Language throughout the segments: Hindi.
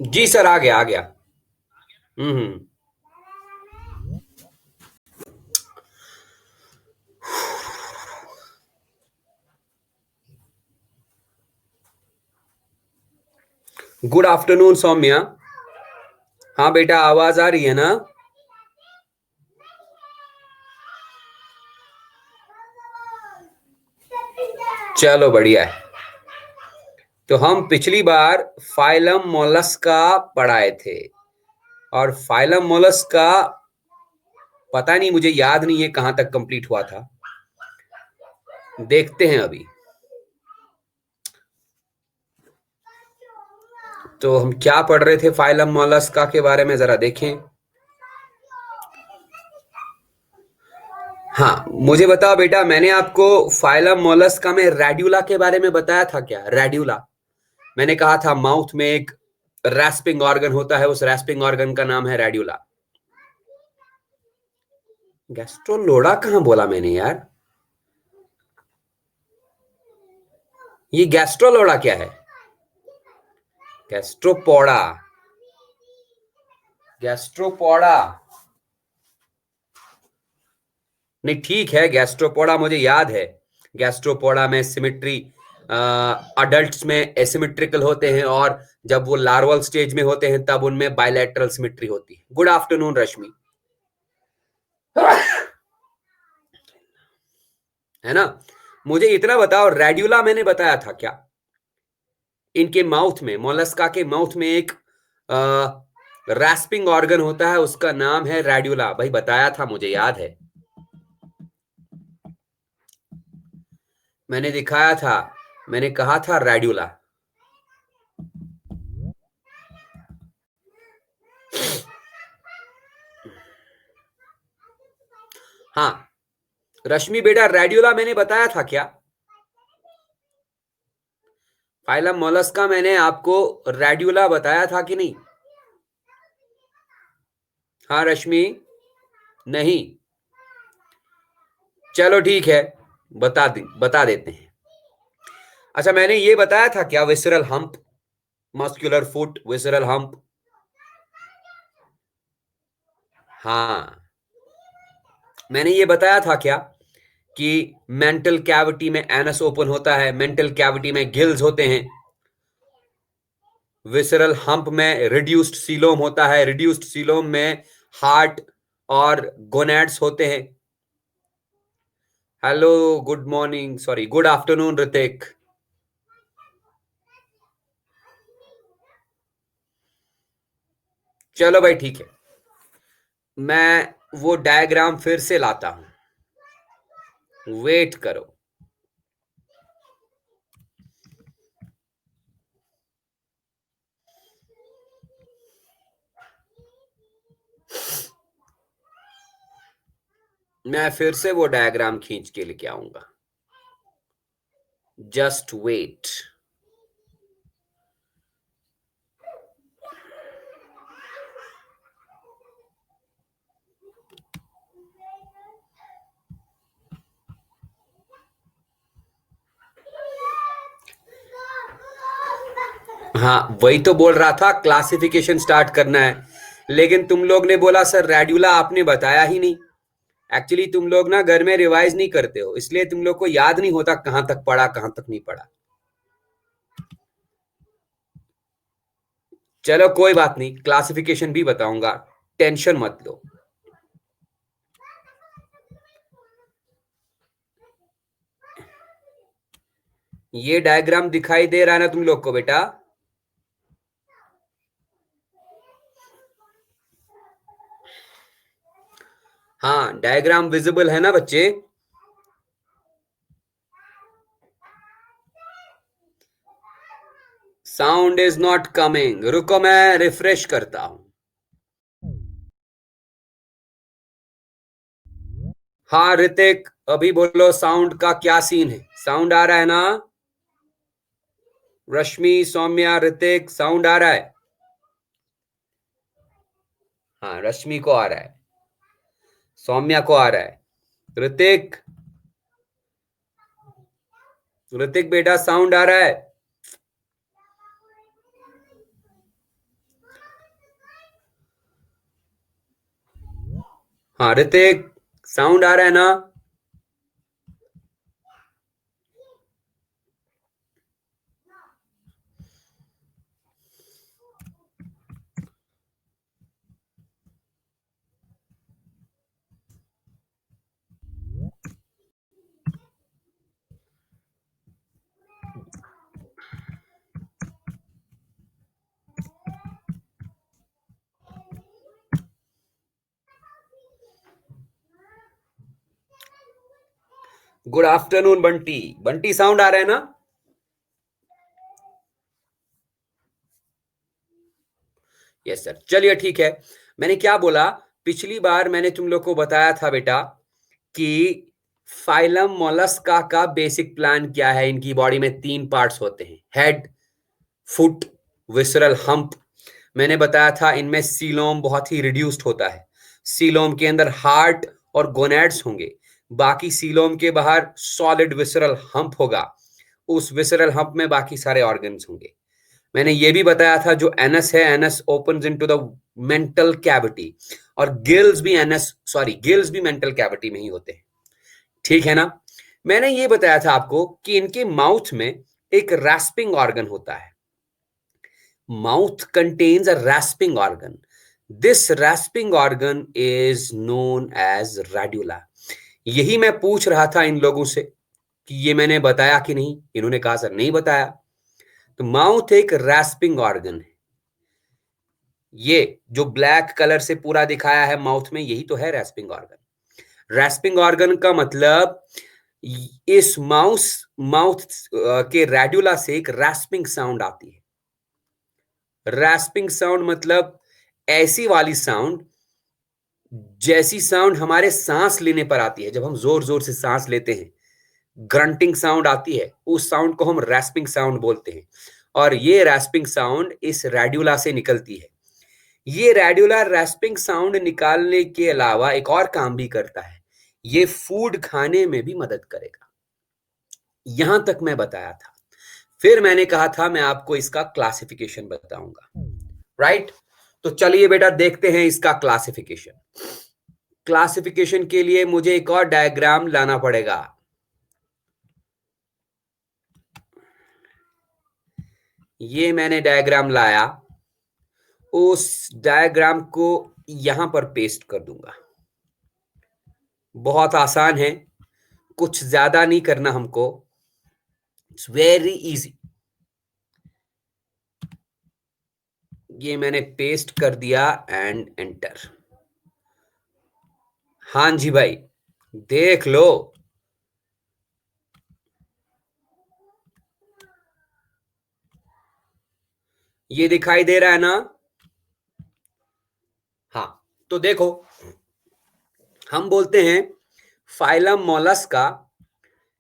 जी सर, आ गया आ गया। हम्म। Good afternoon Saumya. हाँ बेटा, आवाज आ रही है ना? चलो बढ़िया है। तो हम पिछली बार फाइलम मोलस्का पढ़ाए थे, और फाइलम मोलस्का पता नहीं, मुझे याद नहीं है कहां तक कंप्लीट हुआ था। देखते हैं अभी। तो हम क्या पढ़ रहे थे फाइलम मोलस्का के बारे में, जरा देखें। हाँ, मुझे बताओ बेटा, मैंने आपको फाइलम मोलस्का में रेड्यूला के बारे में बताया था क्या? रेड्यूला, मैंने कहा था माउथ में एक रैस्पिंग ऑर्गन होता है, उस रैस्पिंग ऑर्गन का नाम है रेड्यूला। गैस्ट्रोलोडा कहां बोला मैंने यार? ये गैस्ट्रोलोडा क्या है? गैस्ट्रोपोडा। गैस्ट्रोपोडा। नहीं ठीक है, गैस्ट्रोपोडा मुझे याद है। गैस्ट्रोपोडा में सिमेट्री, अडल्ट्स में एसिमेट्रिकल होते हैं, और जब वो लार्वल स्टेज में होते हैं तब उनमें बायलैटरल सिमेट्री होती है। गुड आफ्टरनून रश्मि। है ना? मुझे इतना बताओ, रेड्यूला मैंने बताया था क्या? इनके माउथ में, मोलस्का के माउथ में एक रैस्पिंग ऑर्गन होता है, उसका नाम है रेड्यूला। भाई बताया था, मुझे याद है। मैंने दिखाया था, मैंने कहा था रेड्यूला। हाँ रश्मि बेटा, रेड्यूला मैंने बताया था क्या? फाइलम मोलस्का मैंने आपको रेड्यूला बताया था कि नहीं? हाँ रश्मि? नहीं? चलो ठीक है, बता देते हैं। अच्छा, मैंने ये बताया था क्या, visceral hump, muscular foot, visceral hump? हाँ, मैंने ये बताया था क्या कि मेंटल कैविटी में एनस ओपन होता है, मेंटल कैविटी में गिल्स होते हैं, विसरल हम्प में रिड्यूस्ड सीलोम होता है, रिड्यूस्ड सीलोम में हार्ट और गोनेड्स होते हैं। Hello, good morning, sorry good afternoon Hrithik. चलो भाई ठीक है, मैं वो डायग्राम फिर से लाता हूं, वेट करो। मैं फिर से वो डायग्राम खींच के लेके आऊंगा, जस्ट वेट। हाँ वही तो बोल रहा था, क्लासिफिकेशन स्टार्ट करना है, लेकिन तुम लोग ने बोला सर रेड्यूला आपने बताया ही नहीं। एक्चुअली तुम लोग ना घर में रिवाइज नहीं करते हो, इसलिए तुम लोग को याद नहीं होता कहां तक पढ़ा कहां तक नहीं पढ़ा। चलो कोई बात नहीं, क्लासिफिकेशन भी बताऊंगा, टेंशन मत लो। ये डायग्राम दिखाई दे रहा है ना तुम लोग को बेटा? हाँ, डायग्राम विजिबल है ना बच्चे? साउंड इज नॉट कमिंग, रुको मैं रिफ्रेश करता हूं। हाँ ऋतिक, अभी बोलो साउंड का क्या सीन है? साउंड आ रहा है ना? रश्मि, सौम्या, ऋतिक, साउंड आ रहा है? हाँ रश्मि को आ रहा है, सौम्या को आ रहा है। ऋतिक, ऋतिक बेटा साउंड आ रहा है? हाँ ऋतिक, साउंड आ रहा है ना? Good afternoon Bunty. Bunty sound आ रहा है ना? यस सर, चलिए ठीक है। मैंने क्या बोला, पिछली बार मैंने तुम लोग को बताया था बेटा कि फाइलम मोलस्का का बेसिक प्लान क्या है। इनकी बॉडी में 3 पार्ट्स होते हैं, हेड, फुट, विसरल हम्प। मैंने बताया था इनमें सीलोम बहुत ही रिड्यूस्ड होता है। सीलोम के अंदर हार्ट और गोनैड्स होंगे, बाकी सीलोम के बाहर सॉलिड विसरल हम्प होगा। उस विसरल हम्प में बाकी सारे ऑर्गन्स होंगे। मैंने ये भी बताया था जो एनस है, anus opens into the mental cavity, और गिल्स भी मेंटल कैविटी में ही होते हैं। ठीक है ना? मैंने ये बताया था आपको कि इनके माउथ में एक रैस्पिंग ऑर्गन होता है। Mouth contains a rasping organ. This rasping organ is known as radula. यही मैं पूछ रहा था इन लोगों से कि ये मैंने बताया कि नहीं। इन्होंने कहा सर नहीं बताया। तो माउथ एक रैस्पिंग ऑर्गन है। ये जो ब्लैक कलर से पूरा दिखाया है माउथ में, यही तो है रैस्पिंग ऑर्गन। रैस्पिंग ऑर्गन का मतलब इस माउथ के रेड्यूला से एक रैस्पिंग साउंड आती है। रैस्पिंग साउंड मतलब ऐसी वाली साउंड जैसी साउंड हमारे सांस लेने पर आती है। जब हम जोर जोर से सांस लेते हैं, ग्रंटिंग साउंड आती है, उस साउंड को हम रैस्पिंग साउंड बोलते हैं। और ये रैस्पिंग साउंड इस रेड्यूला से निकलती है। ये रेड्यूला रैस्पिंग साउंड निकालने के अलावा एक और काम भी करता है। ये फूड खाने में भी मदद करेगा। यहां तक मैं बताया था। फिर मैंने कहा था मैं आपको इसका क्लासिफिकेशन बताऊंगा, राइट? तो चलिए बेटा देखते हैं इसका क्लासिफिकेशन। क्लासिफिकेशन के लिए मुझे एक और डायग्राम लाना पड़ेगा। ये मैंने डायग्राम लाया, उस डायग्राम को यहां पर पेस्ट कर दूंगा। बहुत आसान है, कुछ ज्यादा नहीं करना हमको। It's very easy. ये मैंने पेस्ट कर दिया एंड एंटर। हाँ जी भाई, देख लो। ये दिखाई दे रहा है ना? हाँ, तो देखो, हम बोलते हैं phylum Mollusca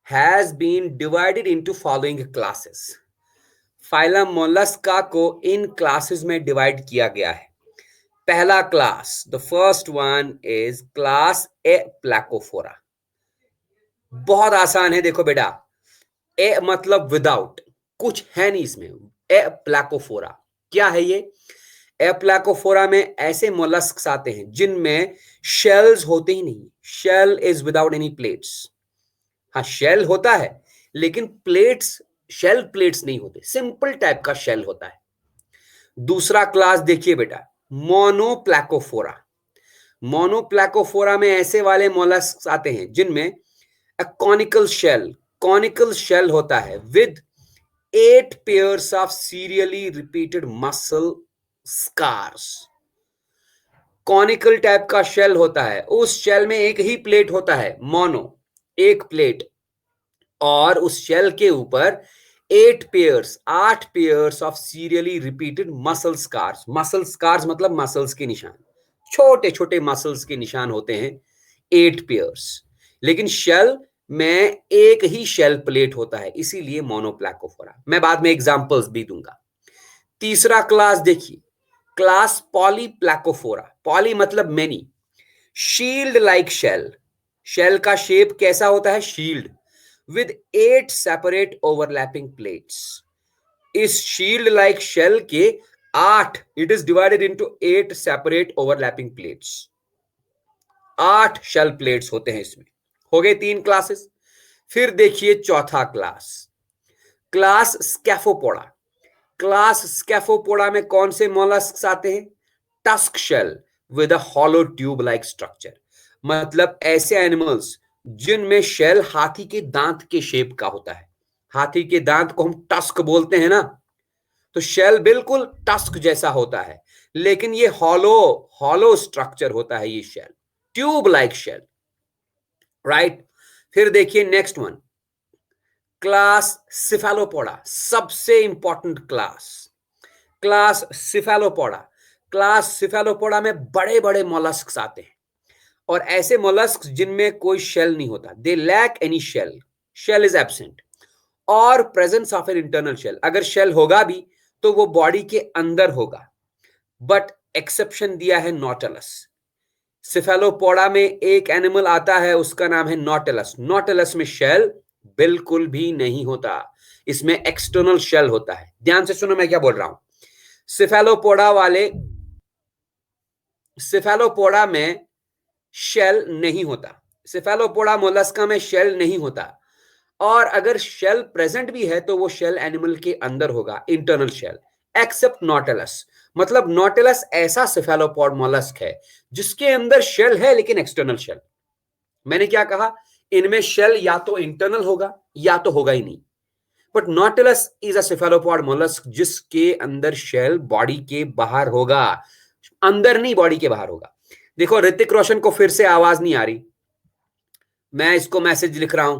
has been divided into following classes. Phylum Mollusca को इन क्लासेस में डिवाइड किया गया है। पहला class, the first one is class A Placophora. बहुत आसान है, देखो बेटा। ए मतलब विदाउट, कुछ है नहीं इसमें। ए प्लैकोफोरा क्या है ये? ए प्लैकोफोरा में ऐसे मोलस्क आते हैं जिनमें शेल्स होते ही नहीं। Shell is without any plates. हाँ, शेल होता है लेकिन प्लेट्स, शेल प्लेट्स नहीं होते, सिंपल टाइप का शेल होता है। दूसरा क्लास देखिए बेटा, मोनोप्लैकोफोरा। मोनोप्लैकोफोरा में ऐसे वाले मोलस्क आते हैं जिनमें कॉनिकल शेल होता है with 8 pairs of serially repeated muscle scars. Conical type का शेल होता है, उस शेल में एक ही प्लेट होता है, मोनो, एक प्लेट, और उस शेल के ऊपर 8 pairs of serially repeated muscle scars. Muscle scars मतलब मसल्स के निशान, छोटे छोटे मसल्स के निशान होते हैं, 8 पेयर्स। लेकिन शेल में एक ही शेल प्लेट होता है, इसीलिए मोनोप्लैकोफोरा। मैं बाद में एग्जांपल्स भी दूंगा। तीसरा क्लास देखिए, क्लास पॉलीप्लैकोफोरा। पॉली मतलब many, shield like shell. Shell का शेप कैसा होता है? Shield, with 8 separate overlapping plates. इस शील्ड लाइक शेल के 8, it is divided into 8 separate overlapping plates. 8 shell plates होते हैं इसमें। हो गए 3 क्लासेस। फिर देखिए चौथा class, class scaphopoda. Class scaphopoda में कौन से मोलस्क्स आते हैं? Tusk shell with a hollow tube like structure, मतलब ऐसे एनिमल्स जिनमें शेल हाथी के दांत के शेप का होता है। हाथी के दांत को हम टस्क बोलते हैं ना, तो शेल बिल्कुल टस्क जैसा होता है, लेकिन ये हॉलो हॉलो स्ट्रक्चर होता है, ये shell tube like shell, right. फिर देखिए नेक्स्ट वन, क्लास सिफेलोपोडा, सबसे important class, class Cephalopoda. Class Cephalopoda में बड़े बड़े मोलस्क्स आते हैं, और ऐसे मोलस्क्स जिनमें कोई शेल नहीं होता, they lack any shell, shell is absent, और presence of an internal shell, अगर शेल होगा भी तो वो बॉडी के अंदर होगा। बट एक्सेप्शन दिया है नॉटलस। सिफेलोपोडा में एक एनिमल आता है, उसका नाम है नॉटलस। नॉटलस में शेल बिल्कुल भी नहीं होता, इसमें एक्सटर्नल शेल होता है। ध्यान से सुनो मैं क्या बोल रहा हूं। सिफेलोपोडा में शेल नहीं होता, सिफेलोपोडा मोलस्का में शेल नहीं होता, और अगर शेल प्रेजेंट भी है तो वो शेल एनिमल के अंदर होगा, इंटरनल शेल, एक्सेप्ट नॉटलस। मतलब नॉटलस ऐसा सिफेलोपोड मोलस्क है जिसके अंदर शेल है लेकिन एक्सटर्नल शेल। मैंने क्या कहा, इनमें शेल या तो इंटरनल होगा या तो होगा ही नहीं। But nautilus is a cephalopod mollusc जिसके अंदर शेल बॉडी के बाहर होगा, अंदर नहीं बॉडी के बाहर होगा। देखो ऋतिक रोशन को फिर से आवाज नहीं आ रही, मैं इसको मैसेज लिख रहा हूं,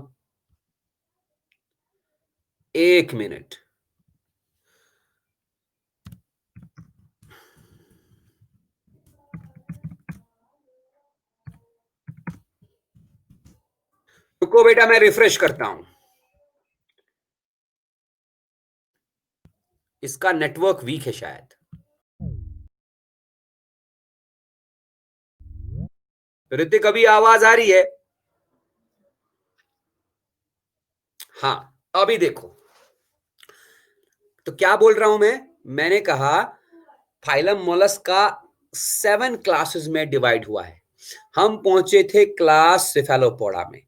1 मिनट। रुको बेटा, मैं रिफ्रेश करता हूं, इसका नेटवर्क वीक है शायद। ऋतिक अभी आवाज आ रही है? हाँ, अभी देखो, तो क्या बोल रहा हूं मैंने कहा फाइलम मोलस्क का 7 क्लासेस में डिवाइड हुआ है। हम पहुंचे थे क्लास सिफेलोपोडा में।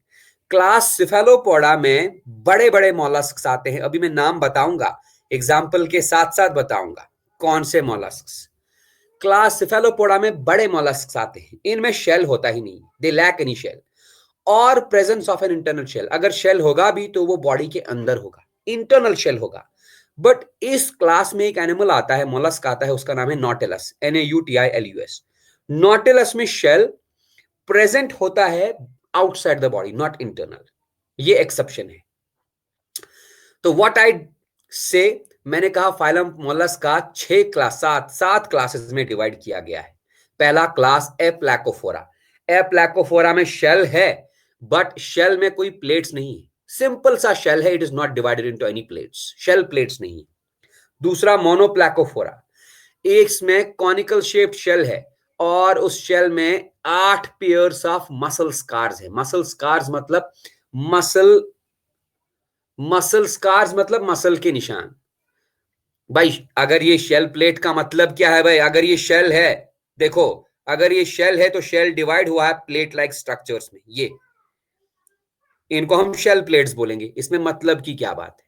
क्लास सिफेलोपोडा में बड़े बड़े मोलस्क्स आते हैं, अभी मैं नाम बताऊंगा, एग्जाम्पल के साथ साथ बताऊंगा कौन से मोलस्क्स। क्लास सिफेलोपोडा में बड़े मोलस्क्स आते हैं, इनमें शेल होता ही नहीं, दे लैक एनी शेल, और presence of an internal shell, अगर शेल होगा भी तो वो बॉडी के अंदर होगा, इंटरनल शेल होगा। बट इस क्लास में एक एनिमल आता है, मोलस्क आता है, उसका नाम है नॉटिलस, NAUTILUS। नॉटिलस में शेल प्रेजेंट होता है outside the body, not internal, ये एक्सेप्शन है। तो व्हाट आई से, मैंने कहा फाइलम मोलस्क का 6 क्लास, 7 क्लासेस में डिवाइड किया गया है। पहला क्लास एप्लैकोफोरा। एप्लैकोफोरा में शेल है, बट शेल में कोई प्लेट्स नहीं है, सिंपल सा शेल है, it is not divided into any plates, shell plates नहीं। दूसरा मोनोप्लैकोफोरा, इसमें कॉनिकल शेप्ड शेल है, और उस शेल में 8 पेयर्स ऑफ मसल स्कार्स है। मसल स्कार्स मतलब मसल स्कार्स मतलब मसल के निशान। भाई अगर ये शेल प्लेट का मतलब क्या है भाई, अगर ये शेल है, देखो अगर ये शेल है तो शेल डिवाइड हुआ है प्लेट लाइक स्ट्रक्चर्स में, ये इनको हम शेल प्लेट्स बोलेंगे, इसमें मतलब की क्या बात है।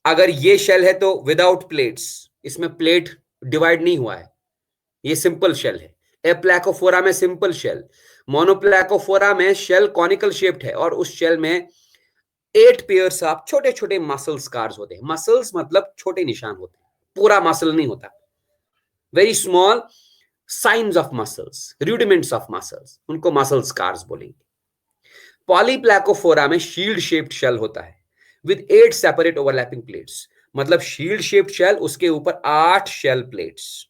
अगर ये शेल है तो विदाउट प्लेट्स, इसमें प्लेट डिवाइड नहीं हुआ है, ये सिंपल शेल है। एप्लैकोफोरा में सिंपल शेल, मोनोप्लैकोफोरा में शेल कॉनिकल शेप्ड है, और उस शेल में 8 पेयर्स ऑफ छोटे छोटे मसल स्कार्स होते हैं। मसल्स मतलब छोटे निशान होते हैं, पूरा मसल नहीं होता, very small science of muscles, rudiments of muscles, उनको मसल स्कार्स बोलेंगे। पॉलीप्लैकोफोरा में शील्ड शेप्ड शेल होता है विद 8 सेपरेट ओवरलैपिंग प्लेट्स, मतलब शील्ड शेप्ड शेल, उसके ऊपर 8 शेल प्लेट्स।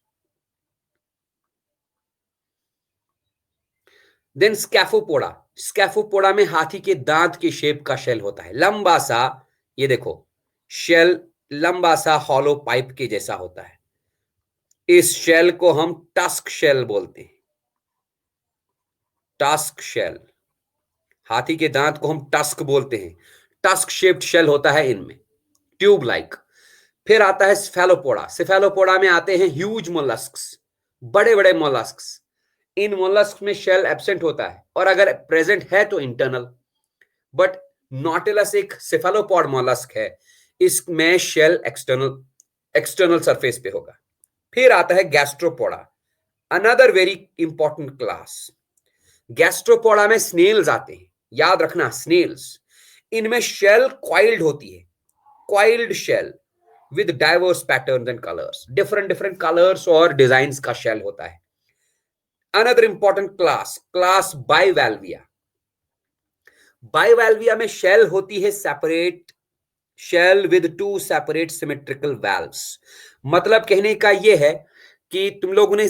देन स्कैफोपोडा, स्कैफोपोडा में हाथी के दांत के शेप का शेल होता है, लंबा सा, ये देखो शेल लंबा सा हॉलो पाइप के जैसा होता है। इस शेल को हम टस्क शेल बोलते हैं, टस्क शेल, हाथी के दांत को हम टस्क बोलते हैं। टस्क शेप्ड शेल होता है इनमें, ट्यूब लाइक। फिर आता है स्फेलोपोडा। स्फेलोपोडा में आते हैं ह्यूज मोलस्क्स, बड़े बड़े मोलस्क्स, इन मोलस्क में शेल एब्सेंट होता है, और अगर प्रेजेंट है तो इंटरनल। बट नॉटिलस एक सेफेलोपॉड मोलस्क है, इसमें शेल एक्सटर्नल सरफेस पे होगा। फिर आता है Gastropoda, another very important class. Gastropoda में स्नेल्स आते हैं, याद रखना स्नेल्स। इनमें शेल क्वाइल्ड होती है, coiled shell with diverse patterns and colours, different different colours और डिजाइन्स का शेल होता है। Another important class Bivalvia. Bivalvia में शेल होती है separate, shell with two separate symmetrical valves. मतलब कहने का यह है कि तुम लोगों ने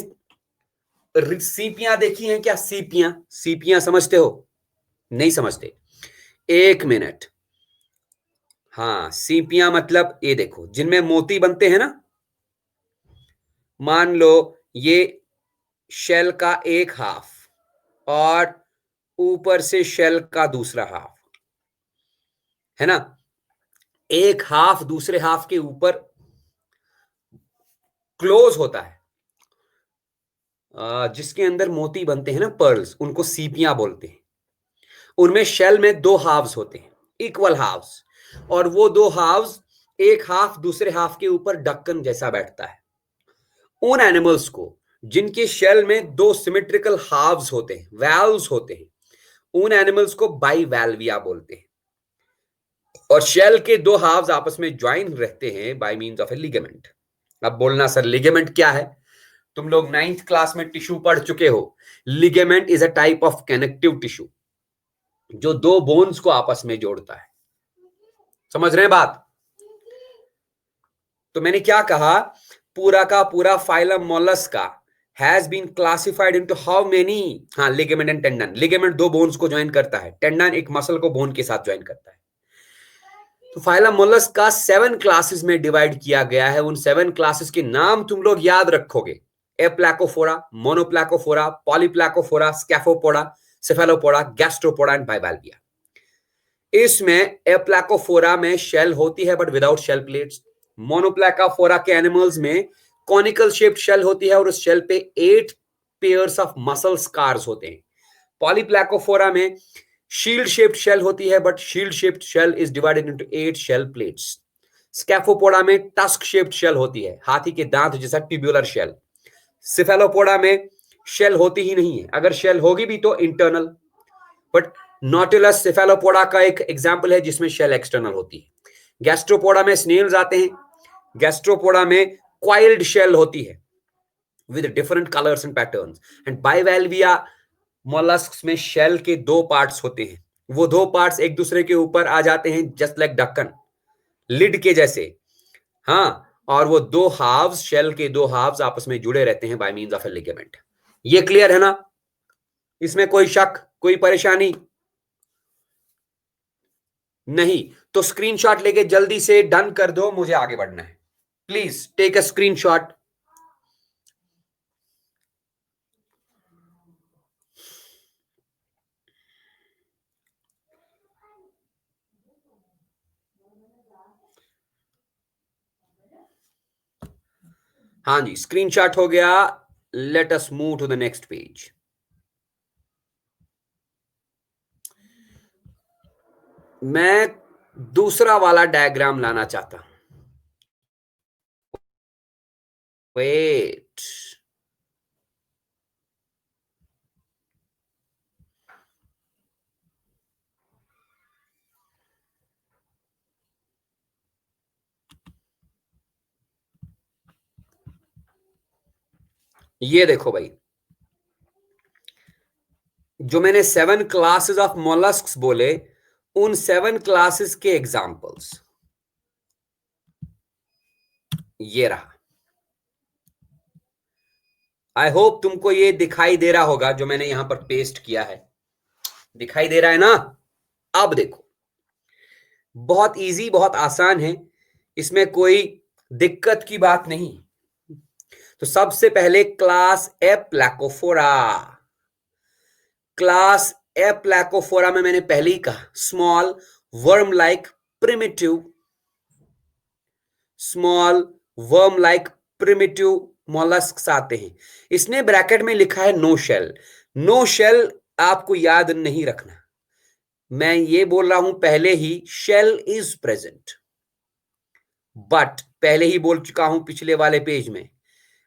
सीपियां देखी हैं क्या? सीपियां, सीपियां समझते हो? नहीं समझते? एक मिनट। हाँ, सीपियां मतलब ये देखो, जिनमें मोती बनते हैं ना। मान लो ये शेल का एक हाफ और ऊपर से शेल का दूसरा हाफ है ना। एक हाफ दूसरे हाफ के ऊपर क्लोज होता है, जिसके अंदर मोती बनते हैं ना, पर्ल्स, उनको सीपियां बोलते हैं। उनमें शेल में दो हाफ्स होते हैं, इक्वल हाफ्स, और वो दो हाफ्स, एक हाफ दूसरे हाफ के ऊपर ढक्कन जैसा बैठता है। उन एनिमल्स को जिनके शेल में दो सिमेट्रिकल हाफ्स होते हैं, वैल्व्स होते हैं, उन एनिमल्स को बाइवैल्विया बोलते हैं। और शेल के दो हाफ्स आपस में ज्वाइन रहते हैं by means of A ligament. अब बोलना सर लिगामेंट क्या है? तुम लोग 9th क्लास में टिश्यू पढ़ चुके हो। Ligament is a type of connective tissue जो दो बोन्स को आपस में जोड़ता है। समझ रहे हैं बात? तो मैंने क्या कहा, पूरा का पूरा phylum Mollusca has been classified into how many, हाँ, लिगामेंट एंड टेंडन। लिगामेंट दो बोन्स को ज्वाइन करता है, टेंडन एक मसल को बोन के साथ ज्वाइन करता है। तो फाइलम मोलस्का 7 क्लासेस में डिवाइड किया गया है। उन 7 क्लासेस के नाम तुम लोग याद रखोगे: एप्लैकोफोरा, मोनोप्लैकोफोरा, पॉलीप्लैकोफोरा, स्कैफोपोडा, सेफेलोपोडा, गैस्ट्रोपोडा एंड बाइवैल्विया। इसमें एप्लैकोफोरा में शेल होती है बट विदाउट शेल प्लेट्स। मोनोप्लैकोफोरा के एनिमल्स में कॉनिकल शेप्ड शेल होती है और उस शेल पे 8 पेयर्स ऑफ मसल स्कार्स होते हैं। पॉलीप्लैकोफोरा में शील्ड शेप्ड शेल होती है but shield shaped shell is divided into 8 shell plates. Scaphopoda में टस्क शेप्ड शेल होती है, हाथी के दांत जैसा ट्यूब्यूलर शेल। सिफेलोपोडा में शेल होती ही नहीं है, अगर शेल होगी भी तो इंटरनल। बट नॉटिलस सेफेलोपोडा का एक एग्जांपल है जिसमें शेल एक्सटर्नल होती है। गैस्ट्रोपोडा में स्नेल्स आते हैं। गैस्ट्रोपोडा में क्वाइल्ड शेल होती है with different colours and patterns. And Bivalvia molluscs में शेल के दो पार्ट्स होते हैं। वो दो पार्ट्स एक दूसरे के ऊपर आ जाते हैं जस्ट लाइक ढक्कन, लिड के जैसे। हाँ, और वो दो हाफ्स, शेल के दो हाफ्स आपस में जुड़े रहते हैं by means of A ligament. ये क्लियर है ना? इसमें कोई शक, कोई परेशानी नहीं? तो स्क्रीनशॉट लेके जल्दी से डन कर दो, मुझे आगे बढ़ना है। Please take a screenshot. हाँ जी, स्क्रीनशॉट हो गया। Let us move to the next page. मैं दूसरा वाला डायग्राम लाना चाहता हूं। वेट, ये देखो भाई, जो मैंने 7 क्लासेस ऑफ मोलस्क्स बोले, उन 7 क्लासेस के एग्जांपल्स ये रहा। आई होप तुमको ये दिखाई दे रहा होगा जो मैंने यहां पर पेस्ट किया है। दिखाई दे रहा है ना? अब देखो, बहुत इजी, बहुत आसान है, इसमें कोई दिक्कत की बात नहीं। तो सबसे पहले क्लास एप्लैकोफोरा। क्लास एप्लैकोफोरा में मैंने पहले ही कहा, small worm like primitive, small worm like primitive molluscs आते हैं। इसने ब्रैकेट में लिखा है नो शेल। नो शेल आपको याद नहीं रखना, मैं ये बोल रहा हूं पहले ही, शेल इज प्रेजेंट, बट पहले ही बोल चुका हूं पिछले वाले पेज में,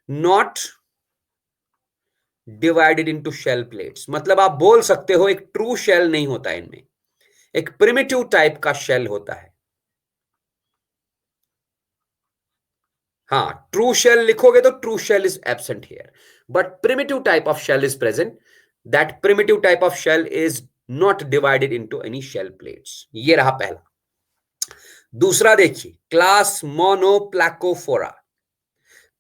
not divided into shell plates. मतलब आप बोल सकते हो एक ट्रू शेल नहीं होता इनमें, एक प्रिमिटिव टाइप का शेल होता है। हाँ, ट्रू शेल लिखोगे तो true shell is absent here, but primitive type of shell is present. That primitive type of shell is not divided into any shell plates. ये रहा पहला। दूसरा देखिए, क्लास मोनोप्लैकोफोरा।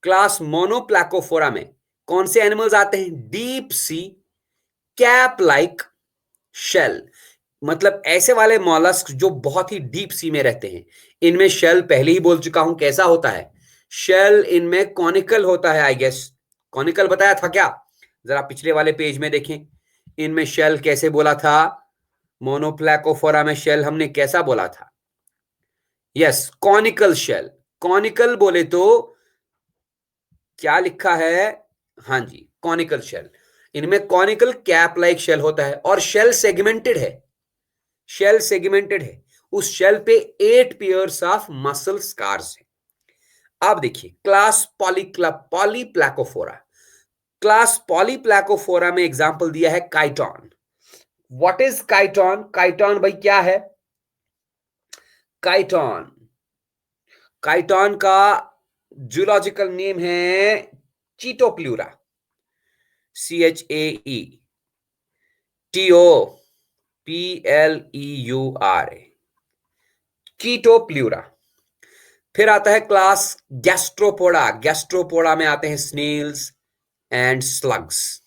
क्लास मोनोप्लैकोफोरा में कौन से एनिमल्स आते हैं? Deep sea cap like shell, मतलब ऐसे वाले मॉलस्क जो बहुत ही डीप सी में रहते हैं। इनमें शेल पहले ही बोल चुका हूं कैसा होता है, शेल इनमें कॉनिकल होता है। आई गेस कॉनिकल बताया था क्या? जरा पिछले वाले पेज में देखें, इनमें शेल कैसे बोला था? मोनोप्लैकोफोरा में शेल हमने कैसा बोला था? Yes, conical shell. कॉनिकल बोले तो क्या लिखा है? हाँ जी, कॉनिकल शेल। इनमें कॉनिकल कैप लाइक शेल होता है और शेल सेगमेंटेड है। शेल सेगमेंटेड है, उस शेल पे 8 पेयर्स ऑफ मसल स्कार्स है। अब देखिए क्लास पॉलीप्लैकोफोरा। क्लास पॉलीप्लैकोफोरा में एग्जांपल दिया है chiton. What is chiton? Chiton भाई क्या है? काइटॉन, काइटॉन का जूलॉजिकल नेम है चीटोप्लूरा, CHAETOPLEURA, कीटोप्लूरा। फिर आता है क्लास गैस्ट्रोपोडा। गैस्ट्रोपोडा में आते हैं स्नेल्स एंड स्लग्स।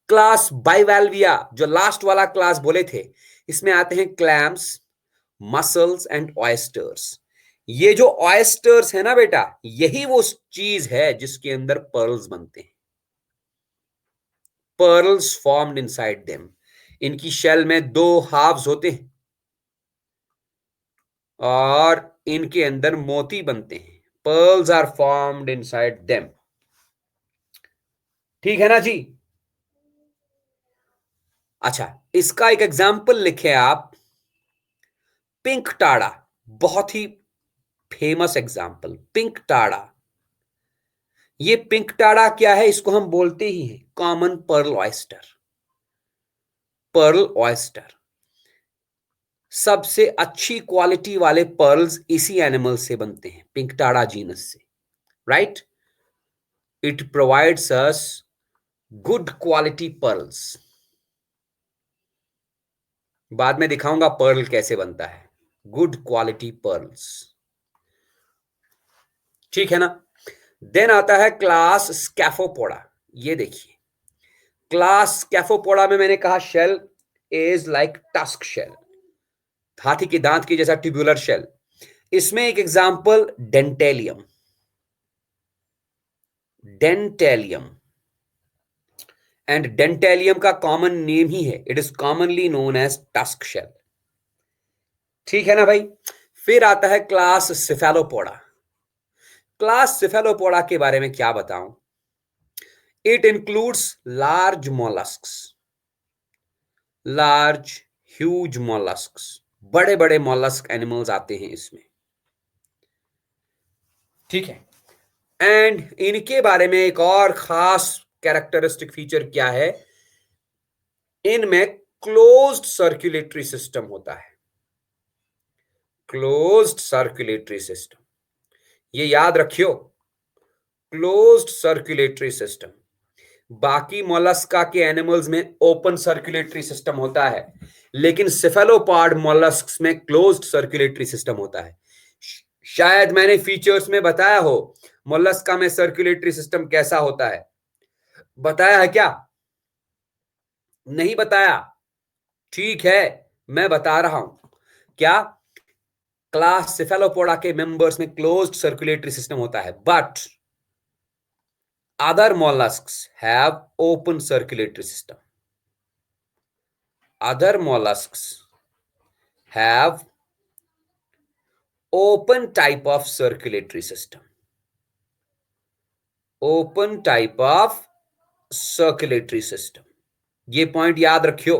क्लास बाइवाल्विया, जो लास्ट वाला क्लास बोले थे, इसमें आते हैं क्लैम्स, मसल्स एंड ऑयस्टर्स। ये जो ऑयस्टर्स है ना बेटा, यही वो चीज है जिसके अंदर पर्ल्स बनते हैं। Pearls formed inside them. इनकी शेल में 2 हाफ्स होते हैं और इनके अंदर मोती बनते हैं। Pearls are formed inside them. ठीक है ना जी? अच्छा, इसका एक एग्जाम्पल लिखे आप, पिंक टाड़ा। बहुत ही फेमस एग्जाम्पल, पिंक टाड़ा। ये पिंक टाड़ा क्या है? इसको हम बोलते ही हैं common pearl oyster. Pearl oyster, सबसे अच्छी क्वालिटी वाले पर्ल्स इसी एनिमल से बनते हैं, पिंक टाड़ा जीनस से, right? It provides us good quality pearls. बाद में दिखाऊंगा पर्ल कैसे बनता है, गुड क्वालिटी पर्ल्स। ठीक है ना? देन आता है क्लास स्कैफोपोडा। ये देखिए, क्लास स्कैफोपोडा में मैंने कहा shell is like tusk shell, हाथी के दांत की जैसा ट्यूबुलर शेल। इसमें एक example dentalium. Dentalium, and dentalium का कॉमन नेम ही है, it is commonly known as tusk shell. ठीक है ना भाई? फिर आता है क्लास सिफेलोपोडा। क्लास सिफेलोपोडा के बारे में क्या बताऊं? It includes large molluscs, large huge molluscs, बड़े बड़े मोलस्क एनिमल्स आते हैं इसमें। ठीक है, एंड इनके बारे में एक और खास कैरेक्टरिस्टिक फीचर क्या है? इनमें क्लोज्ड सर्कुलेटरी सिस्टम होता है। क्लोज्ड सर्कुलेटरी सिस्टम, ये याद रखियो, क्लोज्ड सर्कुलेटरी सिस्टम। बाकी मोलस्का के एनिमल्स में ओपन सर्कुलेटरी सिस्टम होता है, लेकिन सिफेलोपॉड मोलस्क्स में क्लोज्ड सर्कुलेटरी सिस्टम होता है। शायद मैंने फीचर्स में बताया हो मोलस्का में सर्कुलेटरी सिस्टम कैसा होता है। बताया है क्या? नहीं बताया? ठीक है, मैं बता रहा हूं। क्या? क्लास सिफेलोपोडा के मेंबर्स में क्लोज्ड सर्कुलेटरी सिस्टम होता है, but other mollusks have open circulatory system. Other mollusks have open type of circulatory system. Open type of circulatory system. ये पॉइंट याद रखियो।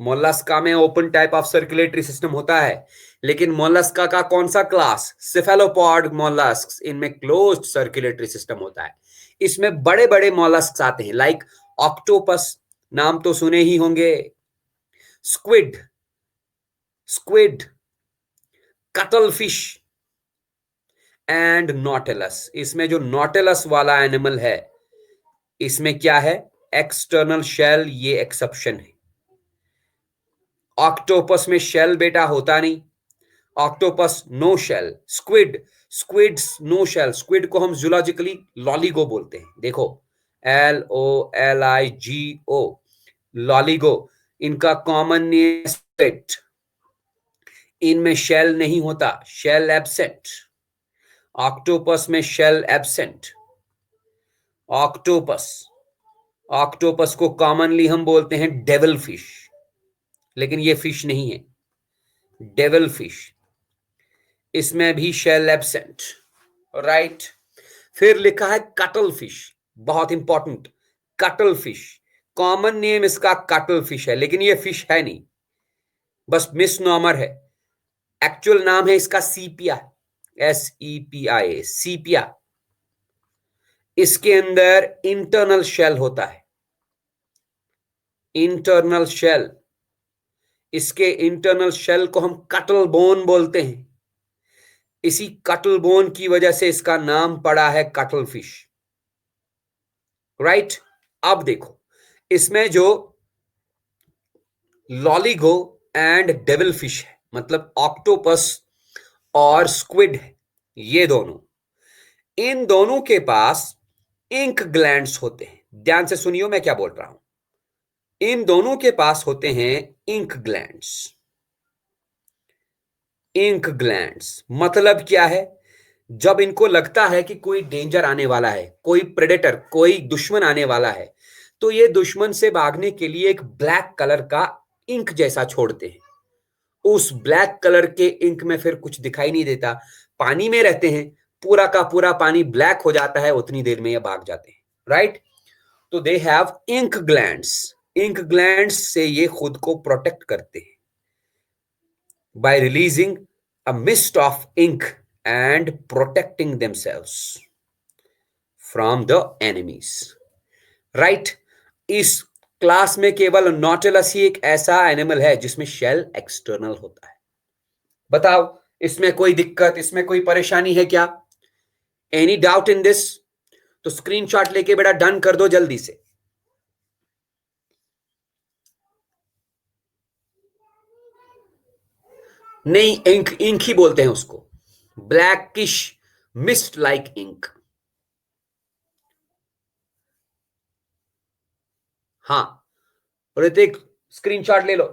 मोलस्का में open type of circulatory system होता है, लेकिन मोलस्का का कौन सा क्लास? सिफेलोपॉड मोलस्क, इनमें क्लोज्ड सर्कुलेटरी सिस्टम होता है। इसमें बड़े बड़े मोलस्क आते हैं, लाइक ऑक्टोपस, नाम तो सुने ही होंगे, squid, squid, cuttlefish and nautilus. इसमें जो नॉटेलस वाला एनिमल है, इसमें क्या है? एक्सटर्नल शेल, ये एक्सेप्शन है। ऑक्टोपस में शेल बेटा होता नहीं, octopus no shell. Squid, squids no shell. Squid को हम जूलॉजिकली लॉलीगो बोलते हैं। देखो, LOLIGO, लॉलीगो। इनका कॉमन नेम स्क्विड। इनमें शेल नहीं होता, शेल एब्सेंट। ऑक्टोपस में शेल एब्सेंट। ऑक्टोपस, ऑक्टोपस को कॉमनली हम बोलते हैं डेविल फिश, लेकिन ये फिश नहीं है, डेविल फिश। इसमें भी शेल एब्सेंट, राइट। फिर लिखा है कटल फिश, बहुत important, cuttle fish. Common name इसका कटल फिश है, लेकिन ये फिश है नहीं, बस मिसनॉमर है। एक्चुअल नाम है इसका सीपिया, SEPIA, सीपिया। इसके अंदर इंटरनल शेल होता है, इंटरनल शेल। इसके इंटरनल शेल को हम कटल बोन बोलते हैं। इसी कटल बोन की वजह से इसका नाम पड़ा है कटल फिश, राइट। अब देखो, इसमें जो लॉलीगो एंड डेविल फिश है, मतलब ऑक्टोपस और स्क्विड है, ये दोनों, इन दोनों के पास इंक ग्लैंड्स होते हैं। ध्यान से सुनियो मैं क्या बोल रहा हूं। इन दोनों के पास होते हैं इंक ग्लैंड्स। इंक ग्लैंड्स मतलब क्या है? जब इनको लगता है कि कोई डेंजर आने वाला है, कोई प्रेडेटर, कोई दुश्मन आने वाला है, तो ये दुश्मन से भागने के लिए एक ब्लैक कलर का इंक जैसा छोड़ते हैं। उस ब्लैक कलर के इंक में फिर कुछ दिखाई नहीं देता, पानी में रहते हैं, पूरा का पूरा पानी ब्लैक हो जाता है, उतनी देर में ये भाग जाते हैं, राइट। तो they have ink glands. Ink glands से ये खुद को प्रोटेक्ट करते हैं by releasing a mist of ink and protecting themselves from the enemies, right. इस क्लास में केवल नॉटिलस ही एक ऐसा एनिमल है जिसमें शेल एक्सटर्नल होता है। बताओ, इसमें कोई दिक्कत, इसमें कोई परेशानी है क्या? Any doubt in this? तो स्क्रीनशॉट लेके बेटा डन कर दो जल्दी से। नहीं, इंक, इंक ही बोलते हैं उसको, ब्लैकिश मिस्ट लाइक इंक। हाँ, ऋतिक स्क्रीनशॉट ले लो।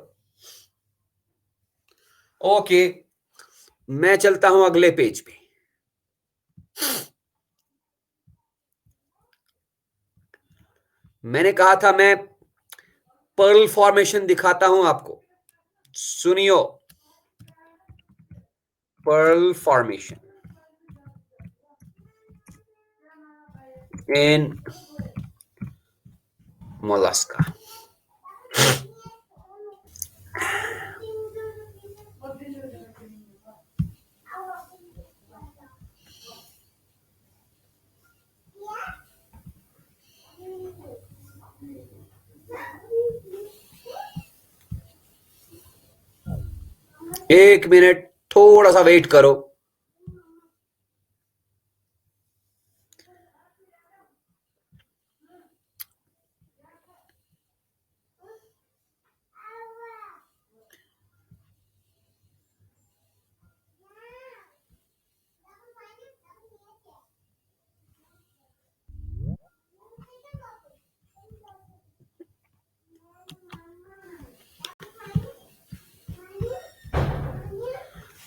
ओके, मैं चलता हूं अगले पेज पे। मैंने कहा था मैं पर्ल फॉर्मेशन दिखाता हूं आपको, सुनियो। Pearl formation in mollusca. एक मिनट, थोड़ा सा वेट करो।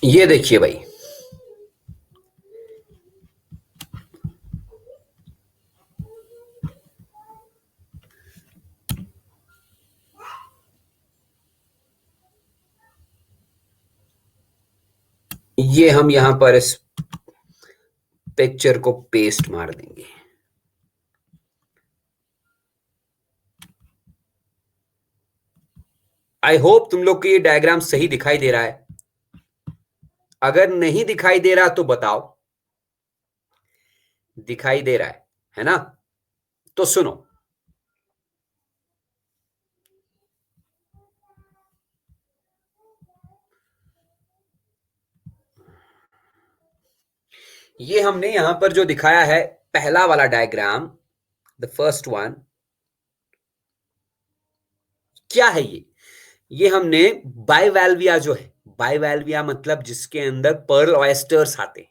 ये देखिए भाई, ये हम यहां पर इस पिक्चर को पेस्ट मार देंगे। आई होप तुम लोग को ये डायग्राम सही दिखाई दे रहा है। अगर नहीं दिखाई दे रहा तो बताओ। दिखाई दे रहा है ना? तो सुनो, ये हमने यहां पर जो दिखाया है पहला वाला डायग्राम, द फर्स्ट वन, क्या है ये हमने बाइवैल्विया जो है, बाइवैल्विया मतलब जिसके अंदर पर्ल ऑयस्टर्स आते हैं,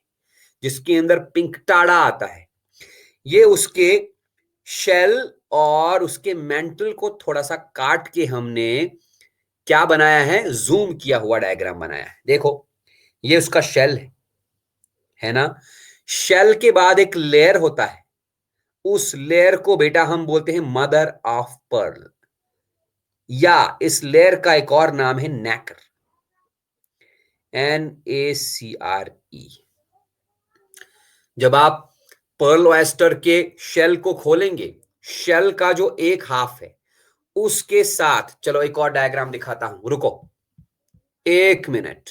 जिसके अंदर पिंक टाड़ा आता है, ये उसके शेल और उसके मेंटल को थोड़ा सा काट के हमने क्या बनाया है, जूम किया हुआ डायग्राम बनाया है। देखो ये उसका शेल है ना? शेल के बाद एक लेयर होता है, उस लेयर को बेटा हम बोलते हैं मदर ऑफ पर्ल, या इस लेयर का एक और नाम है नैकर, NACRE। जब आप पर्ल ऑयस्टर के शेल को खोलेंगे, शेल का जो एक हाफ है उसके साथ, चलो एक और डायग्राम दिखाता हूं, रुको 1 मिनट।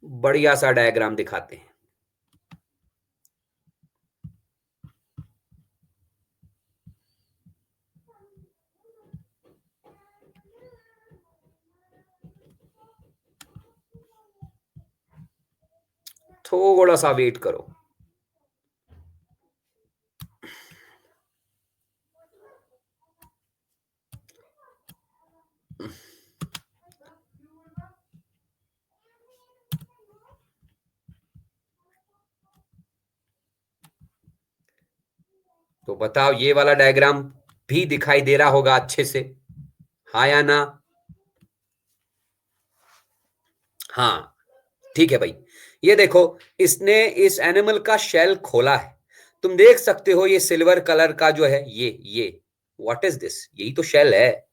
बढ़िया सा डायग्राम दिखाते हैं। थोड़ा सा वेट करो। तो बताओ ये वाला डायग्राम भी दिखाई दे रहा होगा अच्छे से, हाँ या ना? हाँ, ठीक है भाई। ये देखो, इसने इस एनिमल का शेल खोला है, तुम देख सकते हो ये सिल्वर कलर का जो है, ये व्हाट इज दिस, यही तो शेल है।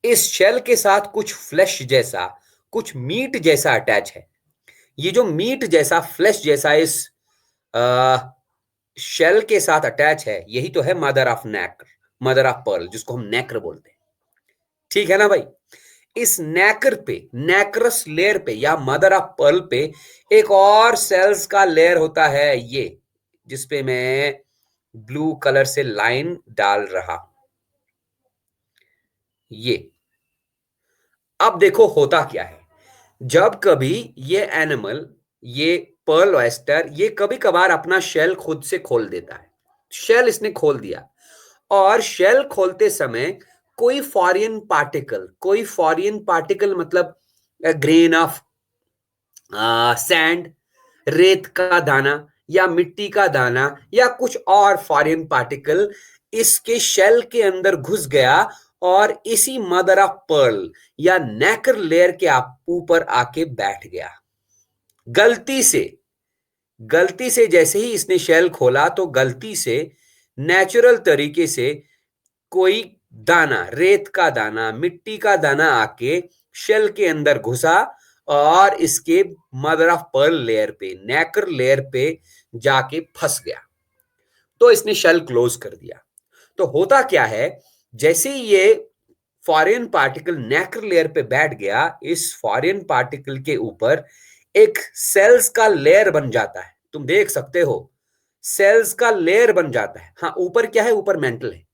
इस शेल के साथ कुछ फ्लैश जैसा, कुछ मीट जैसा अटैच है। ये जो मीट जैसा, फ्लैश जैसा इस शेल के साथ अटैच है, यही तो है mother of nacre, mother of pearl, जिसको हम नेकर बोलते हैं। ठीक है ना भाई? इस नेकर पे, नेक्रस लेयर पे या मदर ऑफ पर्ल पे एक और सेल्स का लेयर होता है, ये जिसपे मैं ब्लू कलर से लाइन डाल रहा हूं, ये। अब देखो होता क्या है, जब कभी ये एनिमल, ये पर्ल ऑयस्टर, ये कभी कभार अपना शेल खुद से खोल देता है। शेल इसने खोल दिया, और शेल खोलते समय कोई फॉरिन पार्टिकल मतलब ग्रेन ऑफ सैंड, रेत का दाना या मिट्टी का दाना या कुछ और फॉरेन पार्टिकल इसके शेल के अंदर घुस गया, और इसी मदर ऑफ पर्ल या नेकर लेयर के ऊपर आके बैठ गया। गलती से, गलती से जैसे ही इसने शेल खोला तो गलती से, नेचुरल तरीके से कोई दाना, रेत का दाना, मिट्टी का दाना आके शेल के अंदर घुसा और इसके मदर ऑफ पर्ल लेयर पे, नेकर लेयर पे जाके फंस गया। तो इसने शेल क्लोज कर दिया। तो होता क्या है, जैसे ही ये फॉरेन पार्टिकल नेकर लेयर पे बैठ गया, इस फॉरेन पार्टिकल के ऊपर एक सेल्स का लेयर बन जाता है। तुम देख सकते हो सेल्स का लेयर बन जाता है। हाँ, ऊपर क्या है, ऊपर मेंटल है।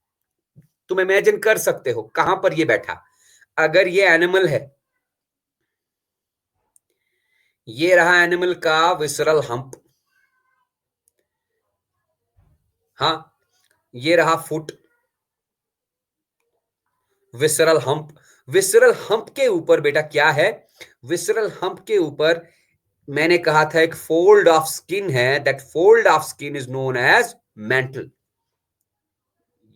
तुम इमेजिन कर सकते हो कहां पर ये बैठा। अगर ये एनिमल है, ये रहा एनिमल का विसरल हम्प, हाँ, ये रहा foot, visceral hump. Visceral hump के ऊपर बेटा क्या है, विसरल हम्प के ऊपर मैंने कहा था एक फोल्ड ऑफ स्किन है, that fold of skin is known as mantle.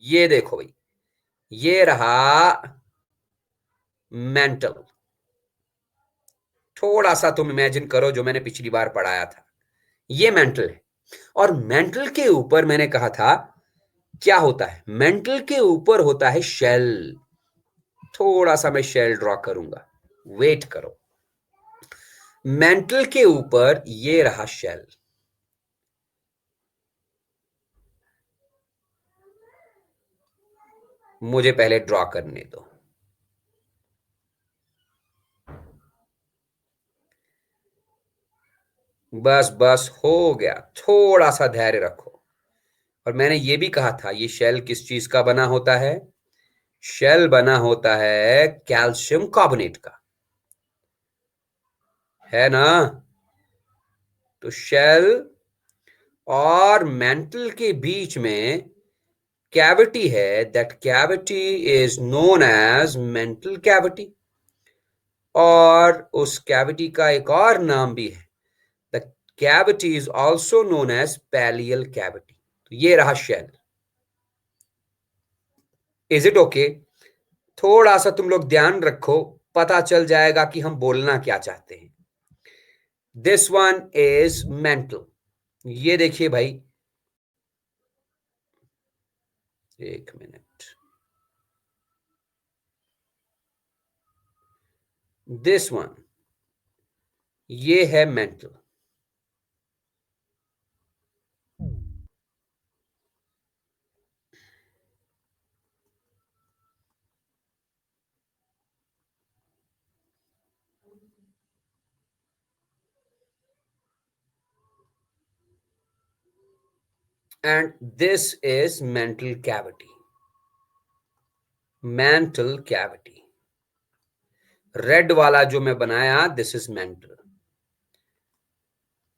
ये देखो भाई, ये रहा मेंटल। थोड़ा सा तुम इमेजिन करो जो मैंने पिछली बार पढ़ाया था, ये मेंटल है। और मेंटल के ऊपर मैंने कहा था क्या होता है, मेंटल के ऊपर होता है शेल। थोड़ा सा मैं शेल ड्रॉ करूंगा, वेट करो। मेंटल के ऊपर ये रहा शेल, मुझे पहले ड्रॉ करने दो। बस बस हो गया, थोड़ा सा धैर्य रखो। और मैंने ये भी कहा था, ये शेल किस चीज का बना होता है? शेल बना होता है कैल्शियम कार्बोनेट का, है ना? तो शेल और मेंटल के बीच में कैविटी है, that cavity is known as mantle cavity. और उस कैविटी का एक और नाम भी है, the cavity is also known as pallial cavity. तो ये रहा शेल। Is it okay? थोड़ा सा तुम लोग ध्यान रखो, पता चल जाएगा कि हम बोलना क्या चाहते हैं। This one is mental. ये देखिए भाई, एक मिनट, दिस वन, ये है mental. And this is mantle cavity. Mantle cavity, red वाला जो मैं बनाया, दिस इज मेंटल।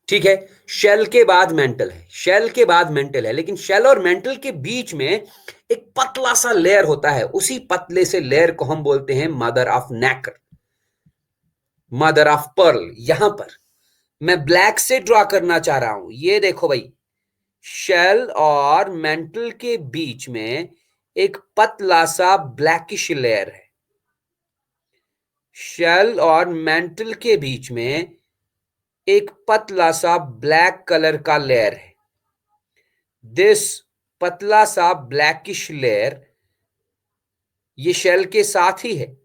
ठीक है, शेल के बाद मेंटल है, शेल के बाद मेंटल है, लेकिन शेल और मेंटल के बीच में एक पतला सा लेयर होता है। उसी पतले से लेयर को हम बोलते हैं mother of nacre, mother of pearl. यहां पर मैं ब्लैक से ड्रॉ करना चाह रहा हूं। ये देखो भाई, शेल और मेंटल के बीच में एक पतला सा ब्लैकिश लेयर है। शेल और मेंटल के बीच में एक पतला सा ब्लैक कलर का लेयर है। दिस पतला सा ब्लैकिश लेयर, ये शेल के साथ ही है,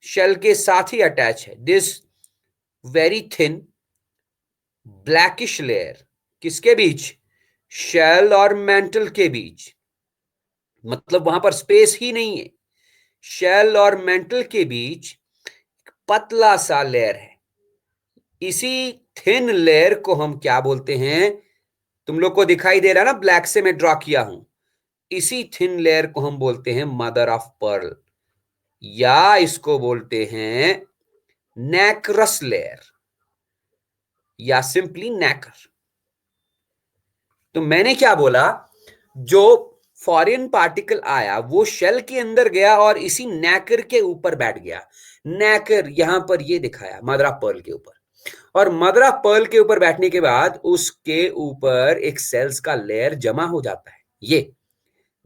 शेल के साथ ही अटैच है। This very thin blackish layer, किसके बीच? शेल और मेंटल के बीच। मतलब वहां पर स्पेस ही नहीं है। शेल और मेंटल के बीच पतला सा लेयर है। इसी थिन लेयर को हम क्या बोलते हैं? तुम लोग को दिखाई दे रहा है ना, ब्लैक से मैं ड्रॉ किया हूं। इसी थिन लेयर को हम बोलते हैं मदर ऑफ पर्ल, या इसको बोलते हैं नेक्रस लेयर, या सिंपली नेकर। तो मैंने क्या बोला, जो फॉरेन पार्टिकल आया वो शेल के अंदर गया और इसी नेकर के ऊपर बैठ गया। नेकर यहां पर ये दिखाया मदर ऑफ पर्ल के ऊपर, और मदर ऑफ पर्ल के ऊपर बैठने के बाद उसके ऊपर एक सेल्स का लेयर जमा हो जाता है। ये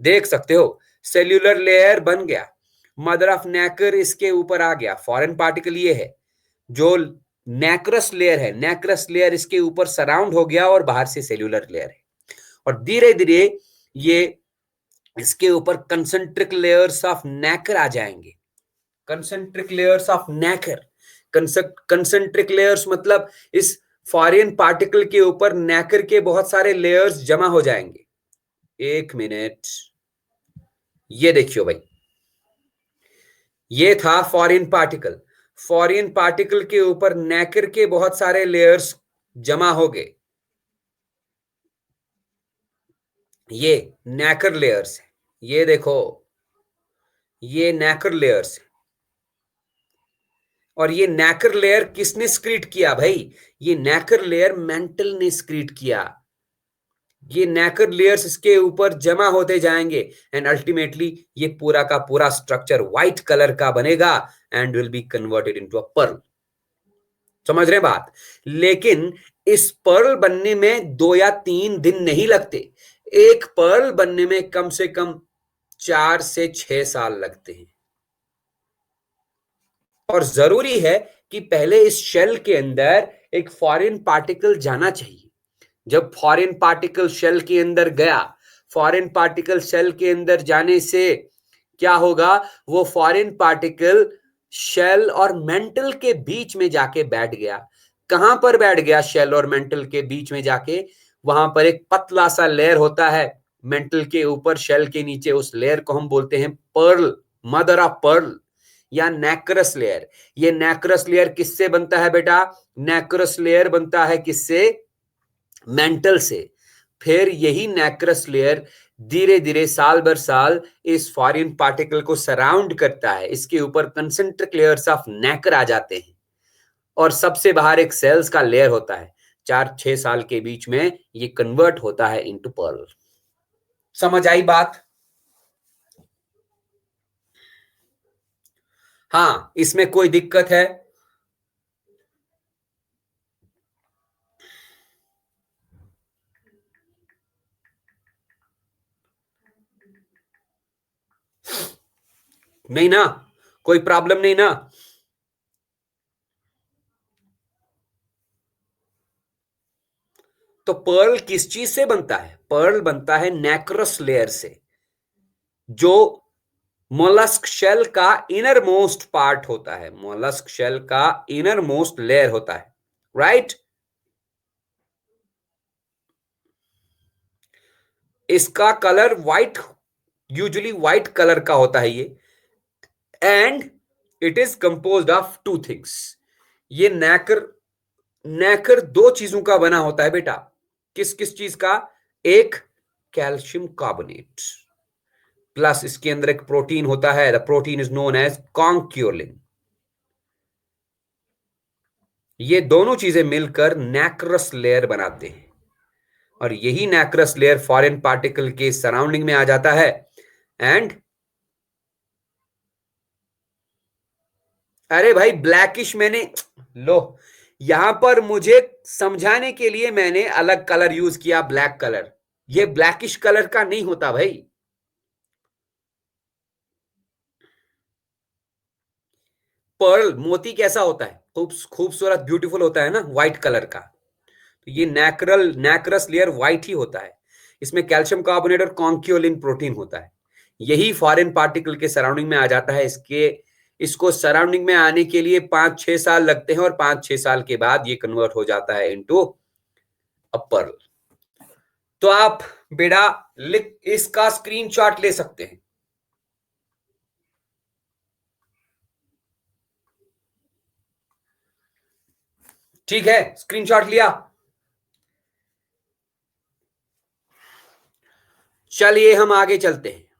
देख सकते हो, सेल्यूलर लेयर बन गया, मदर ऑफ नेकर इसके ऊपर आ गया। फॉरेन पार्टिकल ये है, जो नेक्रस लेयर है, नेक्रस लेयर इसके ऊपर सराउंड हो गया और बाहर से सेल्यूलर लेयर है। और धीरे धीरे ये इसके ऊपर कंसेंट्रिक लेयर्स ऑफ नेकर आ जाएंगे। Concentric layers of nacre, concentric layers मतलब इस फॉरेन पार्टिकल के ऊपर नेकर के बहुत सारे लेयर्स जमा हो जाएंगे। एक मिनट, ये देखियो भाई, ये था फॉरेन पार्टिकल। फॉरेन पार्टिकल के ऊपर नेकर के बहुत सारे लेयर्स जमा हो गए। ये नेकर लेयर्स है, ये देखो, ये नेकर लेयर्स है। और ये नेकर लेयर किसने स्क्रीट किया भाई? ये नेकर लेयर मेंटल ने स्क्रीट किया। ये नेकर लेयर्स इसके ऊपर जमा होते जाएंगे एंड अल्टीमेटली ये पूरा का पूरा स्ट्रक्चर व्हाइट कलर का बनेगा and will be converted into a pearl. समझ रहे बात? लेकिन इस पर्ल बनने में 2 या 3 दिन नहीं लगते। एक पर्ल बनने में कम से कम 4 से 6 साल लगते हैं। और जरूरी है कि पहले इस शेल के अंदर एक फॉरेन पार्टिकल जाना चाहिए। जब फॉरेन पार्टिकल शेल के अंदर गया, फॉरेन पार्टिकल शेल के अंदर जाने से क्या होगा? वो फॉरेन पार्टिकल शेल और मेंटल के बीच में जाके बैठ गया। कहां पर बैठ गया? शेल और मेंटल के बीच में जाके। वहां पर एक पतला सा लेयर होता है मेंटल के ऊपर, शेल के नीचे। उस लेयर को हम बोलते हैं पर्ल, मदर ऑफ पर्ल या नैक्रस लेयर। ये नैक्रस लेयर किससे बनता है बेटा? नैक्रस लेयर बनता है किससे? मेंटल से। फिर यही नैक्रस लेयर धीरे धीरे साल भर साल इस फॉरेन पार्टिकल को सराउंड करता है, इसके ऊपर कंसेंट्रिक लेयर्स ऑफ नैकर आ जाते हैं और सबसे बाहर एक सेल्स का लेयर होता है। 4-6 साल के बीच में ये कन्वर्ट होता है इनटू पर्ल। समझ आई बात? हाँ, इसमें कोई दिक्कत है? नहीं ना? कोई प्रॉब्लम नहीं ना? तो पर्ल किस चीज से बनता है? पर्ल बनता है नैक्रस लेयर से, जो मोलस्क शेल का इनर मोस्ट पार्ट होता है। मोलस्क शेल का इनर मोस्ट लेयर होता है, राइट? इसका colour white, usually white colour का होता है ये, and it is composed of two things. ये नैकर, नैकर दो चीजों का बना होता है बेटा। किस किस चीज का? एक कैल्शियम कार्बोनेट, प्लस इसके अंदर एक प्रोटीन होता है, the protein is known as conchiolin. ये दोनों चीजें मिलकर नैक्रस लेयर बनाते हैं और यही नैक्रस लेयर फॉरेन पार्टिकल के सराउंडिंग में आ जाता है। एंड अरे भाई ब्लैकिश, मैंने लो यहां पर मुझे समझाने के लिए मैंने अलग कलर यूज किया, ब्लैक कलर। ये ब्लैकिश कलर का नहीं होता भाई। पर्ल मोती कैसा होता है? खूबसूरत ब्यूटीफुल होता है ना, व्हाइट कलर का। तो ये नैक्रस लेयर व्हाइट ही होता है। इसमें कैल्शियम कार्बोनेट और कॉन्क्यूलिन प्रोटीन होता है। यही फॉरेन पार्टिकल के सराउंडिंग में आ जाता है। इसको सराउंडिंग में आने के लिए 5-6 साल लगते हैं और 5-6 साल के बाद ये कन्वर्ट हो जाता है इनटू अ पर्ल। तो आप बेटा लिख, इसका स्क्रीनशॉट ले सकते हैं। ठीक है, स्क्रीनशॉट लिया? चलिए हम आगे चलते हैं।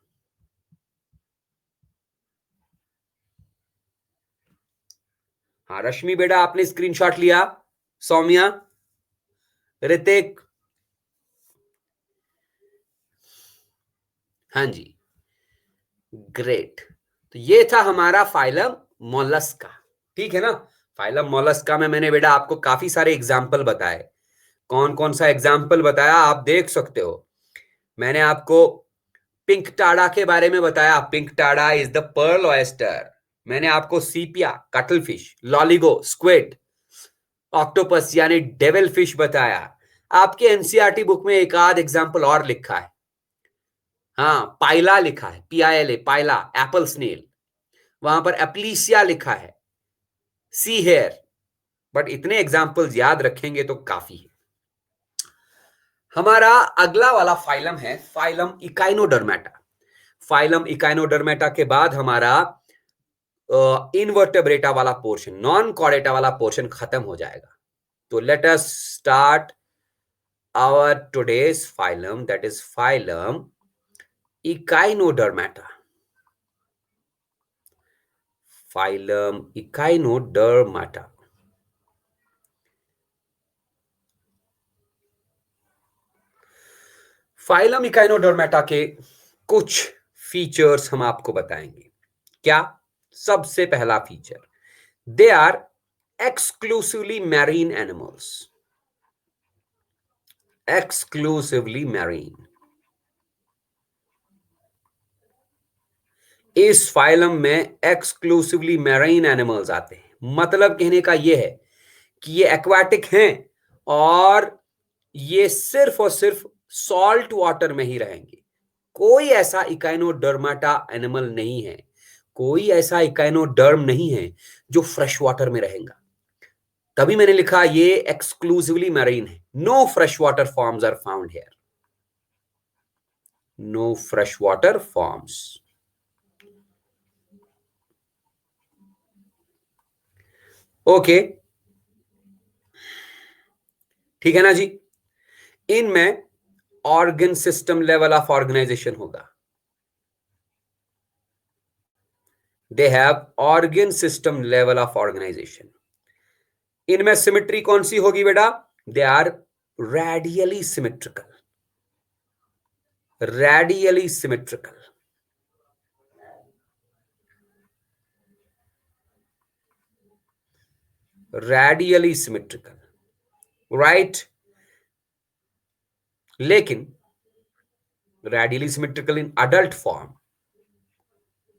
हाँ रश्मि बेटा, आपने स्क्रीनशॉट लिया? सौम्या, ऋतिक, हाँ जी, ग्रेट। तो ये था हमारा फाइलम मोलस्का, ठीक है ना? फाइलम मोलस्का में मैंने बेटा आपको काफी सारे एग्जाम्पल बताए। कौन कौन सा एग्जाम्पल बताया आप देख सकते हो। मैंने आपको पिंक टाड़ा के बारे में बताया। Pinctada is the pearl oyster. मैंने आपको Sepia, cuttlefish, Loligo, squid, octopus यानी डेविल फिश बताया। आपके एनसीईआरटी बुक में एक आध एग्जाम्पल और लिखा है। हाँ, पाइला लिखा है, PILA, पाइला, एप्पल स्नेल। वहां पर एप्लीसिया लिखा है, सी हेयर। बट इतने एग्जाम्पल्स याद रखेंगे तो काफी है। हमारा अगला वाला फाइलम है फाइलम इकाइनोडर्मेटा। फाइलम इकाइनोडर्मेटा के बाद हमारा इनवर्टेब्रेटा वाला पोर्शन, नॉन कॉर्डेटा वाला पोर्शन खत्म हो जाएगा। तो let us start our today's phylum, that is phylum echinodermata. Phylum echinodermata. Phylum echinodermata के कुछ फीचर्स हम आपको बताएंगे। क्या? सबसे पहला feature, they are exclusively marine animals. Exclusively marine. इस फाइलम में एक्सक्लूसिवली मैरीन एनिमल्स आते हैं। मतलब कहने का यह है कि ये एक्वाटिक हैं और ये सिर्फ और सिर्फ सॉल्ट वाटर में ही रहेंगे। कोई ऐसा इकाइनोडर्मेटा एनिमल नहीं है, कोई ऐसा इकाइनोडर्म नहीं है जो फ्रेश वाटर में रहेगा। तभी मैंने लिखा ये एक्सक्लूसिवली मैरीन है। No fresh water forms are found here. No fresh water forms. Okay, ठीक है ना जी। इनमें organ system level of organisation होगा। They have organ system level of organisation. इनमें सिमेट्री कौन सी होगी बेटा? They are radially symmetrical, radially symmetrical. Radially symmetrical, right. लेकिन radially symmetrical in adult form,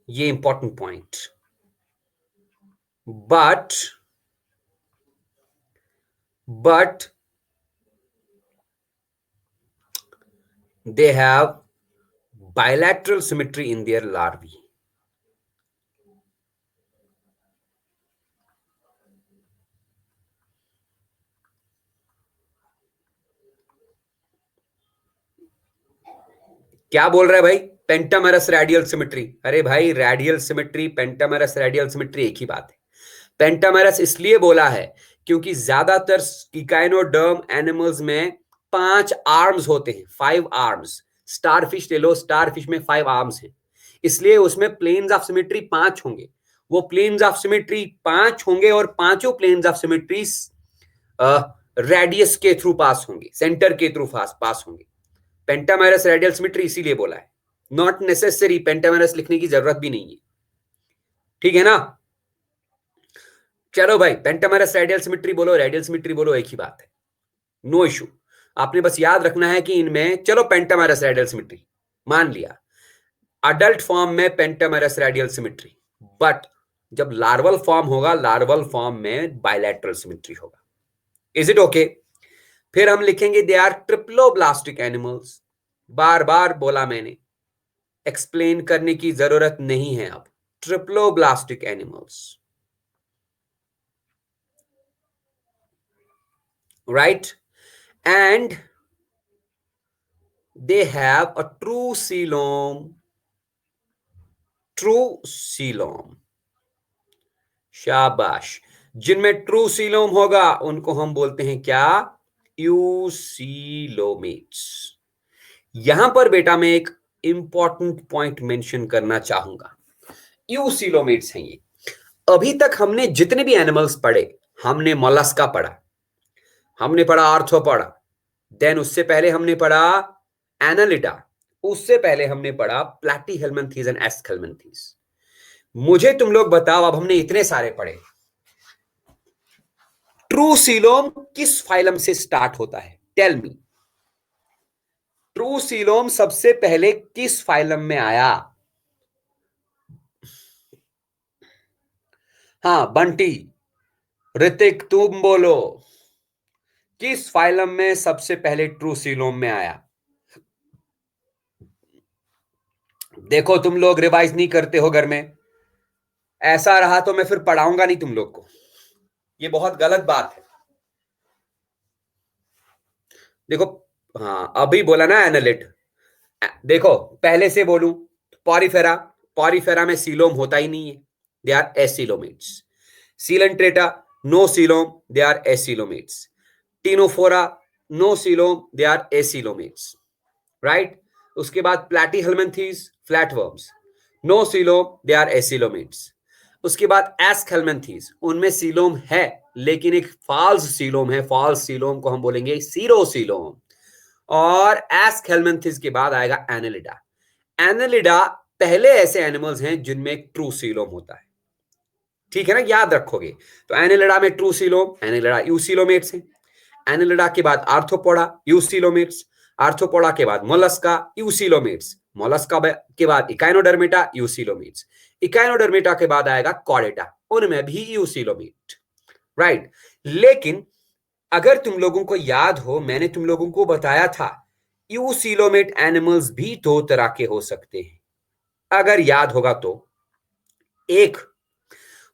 ये important point. But they have bilateral symmetry in their larvae. क्या बोल रहा है भाई? Pentamerous radial symmetry. अरे भाई, radial symmetry, pentamerous radial symmetry एक ही बात है। पेंटामेरस इसलिए बोला है क्योंकि ज्यादातर इकाइनोडर्म एनिमल्स में 5 आर्म्स होते हैं, 5 आर्म्स। स्टारफिश ले लो, स्टारफिश में 5 आर्म्स हैं, इसलिए उसमें प्लेन्स ऑफ सिमेट्री 5 होंगे। वो प्लेन्स ऑफ सिमेट्री 5 होंगे और पांचों प्लेन्स ऑफ सिमेट्री रेडियस के थ्रू पास होंगे, सेंटर के थ्रू पास होंगे। पेंटामेरस रेडियल सिमेट्री इसीलिए बोला है। नॉट नेसेसरी पेंटामेरस लिखने की जरूरत भी नहीं है, ठीक है ना। चलो भाई, पेंटामेरस रेडियल सिमेट्री बोलो, रेडियल सिमेट्री बोलो, एक ही बात है, नो इशू। आपने बस याद रखना है कि इनमें, चलो पेंटामेरस रेडियल सिमेट्री मान लिया, अडल्ट फॉर्म में पेंटामेरस रेडियल सिमेट्री, बट जब लार्वल फॉर्म होगा, लार्वल फॉर्म में बायलैटरल सिमेट्री होगा। Is it okay? फिर हम लिखेंगे दे आर ट्रिप्लोब्लास्टिक एनिमल्स। बार बार बोला मैंने, एक्सप्लेन करने की जरूरत नहीं है अब। Triploblastic animals, right? And they have a true coelom. True coelom, शाबाश। जिनमें ट्रू सीलोम होगा उनको हम बोलते हैं क्या? यूसीलोमेट्स। यहां पर बेटा मैं एक इंपॉर्टेंट पॉइंट मेंशन करना चाहूंगा। यूसीलोमेट्स हैं ये। अभी तक हमने जितने भी एनिमल्स पढ़े, हमने मोलस्का पढ़ा, हमने पढ़ा आर्थ्रोपोडा, देन उससे पहले हमने पढ़ा एनालिडा, उससे पहले हमने पढ़ा प्लैटीहेल्मिन्थेस एंड एस्केल्मिन्थेस। मुझे तुम लोग बताओ, अब हमने इतने सारे पढ़े, ट्रू सीलोम किस फाइलम से स्टार्ट होता है? Tell me. ट्रू सीलोम सबसे पहले किस फाइलम में आया? हाँ बंटी, ऋतिक तुम बोलो, किस फाइलम में सबसे पहले ट्रू सीलोम में आया? देखो तुम लोग रिवाइज नहीं करते हो घर में, ऐसा रहा तो मैं फिर पढ़ाऊंगा नहीं तुम लोग को, ये बहुत गलत बात है। देखो, हाँ अभी बोला ना एनालिड, देखो पहले से बोलूं, पॉरीफेरा, पॉरीफेरा में सीलोम होता ही नहीं है, they are acoelomates. Coelenterata, no coelom, they are acoelomates. Ctenophora, no coelom, they are acoelomates, right. उसके बाद Platyhelminthes, flatworms, no coelom, they are acoelomates. उसके बाद एस्केल्मिन्थेस, उनमें सीलोम है लेकिन एक फॉल्स सीलोम है, फॉल्स सीलोम को हम बोलेंगे सीरोसीलोम। और एस्केल्मिन्थेस के बाद आएगा एनालिडा। एनालिडा पहले ऐसे एनिमल्स हैं जिनमें एक ट्रू सीलोम होता है, ठीक है ना, याद रखोगे। तो एनालिडा में ट्रू सीलोम, एनालिडा यूसीलोमेट्स हैं। एनालिडा के बाद आर्थ्रोपोडा, यूसीलोमेट्स। आर्थ्रोपोडा के बाद मोलस्का, यूसीलोमेट्स। मोलस्का के बाद इकाइनोडर्मेटा, यूसीलोमेट्स। इकाइनोडर्मेटा के बाद आएगा कॉर्डेटा, उनमें भी यूसीलोमेट, राइट। लेकिन अगर तुम लोगों को याद हो, मैंने तुम लोगों को बताया था यूसीलोमेट एनिमल्स भी 2 तरह के हो सकते हैं, अगर याद होगा तो। एक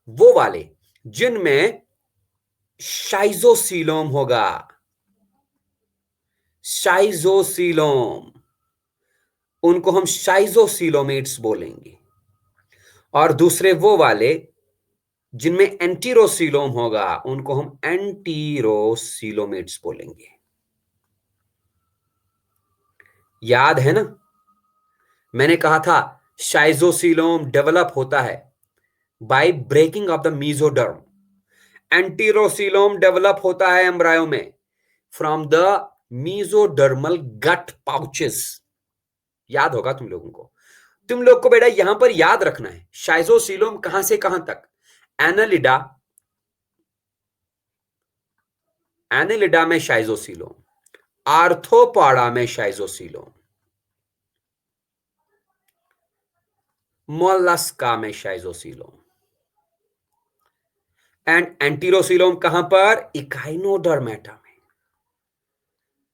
वो वाले जिनमें शाइजोसीलोम होगा, शाइजोसीलोम, उनको हम शाइजोसीलोमेट्स बोलेंगे। और दूसरे वो वाले जिनमें एंटीरोसीलोम होगा उनको हम एंटीरोसीलोमेट्स बोलेंगे। याद है ना, मैंने कहा था शाइजोसीलोम डेवलप होता है by breaking off the mesoderm. Enterocoelom develop होता है एम्ब्रायो में from the mesodermal gut pouches. याद होगा तुम लोगों को। तुम लोग को बेटा यहां पर याद रखना है शाइजोसीलोम कहां से कहां तक। एनालिडा, एनालिडा में शाइजोसीलोम, आर्थोपाडा में शाइजोसीलोम, मोलस्का में शाइजोसीलोम, एंड एंटीरोसीलोम कहां पर, इकाइनोडर्मेटा में।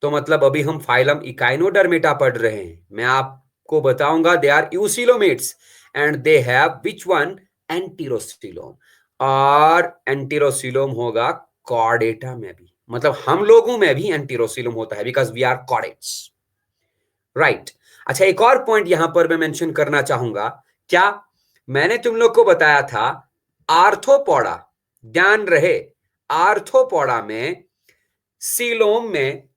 तो मतलब अभी हम फाइलम इकाइनोडर्मेटा पढ़ रहे हैं। मैं आपको बताऊंगा they are eucoelomates and they have which one, enterocoelom. और एंटीरोसीलोम होगा कॉर्डेटा में भी, मतलब हम लोगों में भी एंटीरोसीलोम होता है because we are chordates, right. अच्छा, एक और पॉइंट यहां पर मैं मेंशन करना चाहूंगा। क्या मैंने तुम लोग को बताया था आर्थोपोडा, ध्यान रहे, आर्थोपोडा में सीलोम में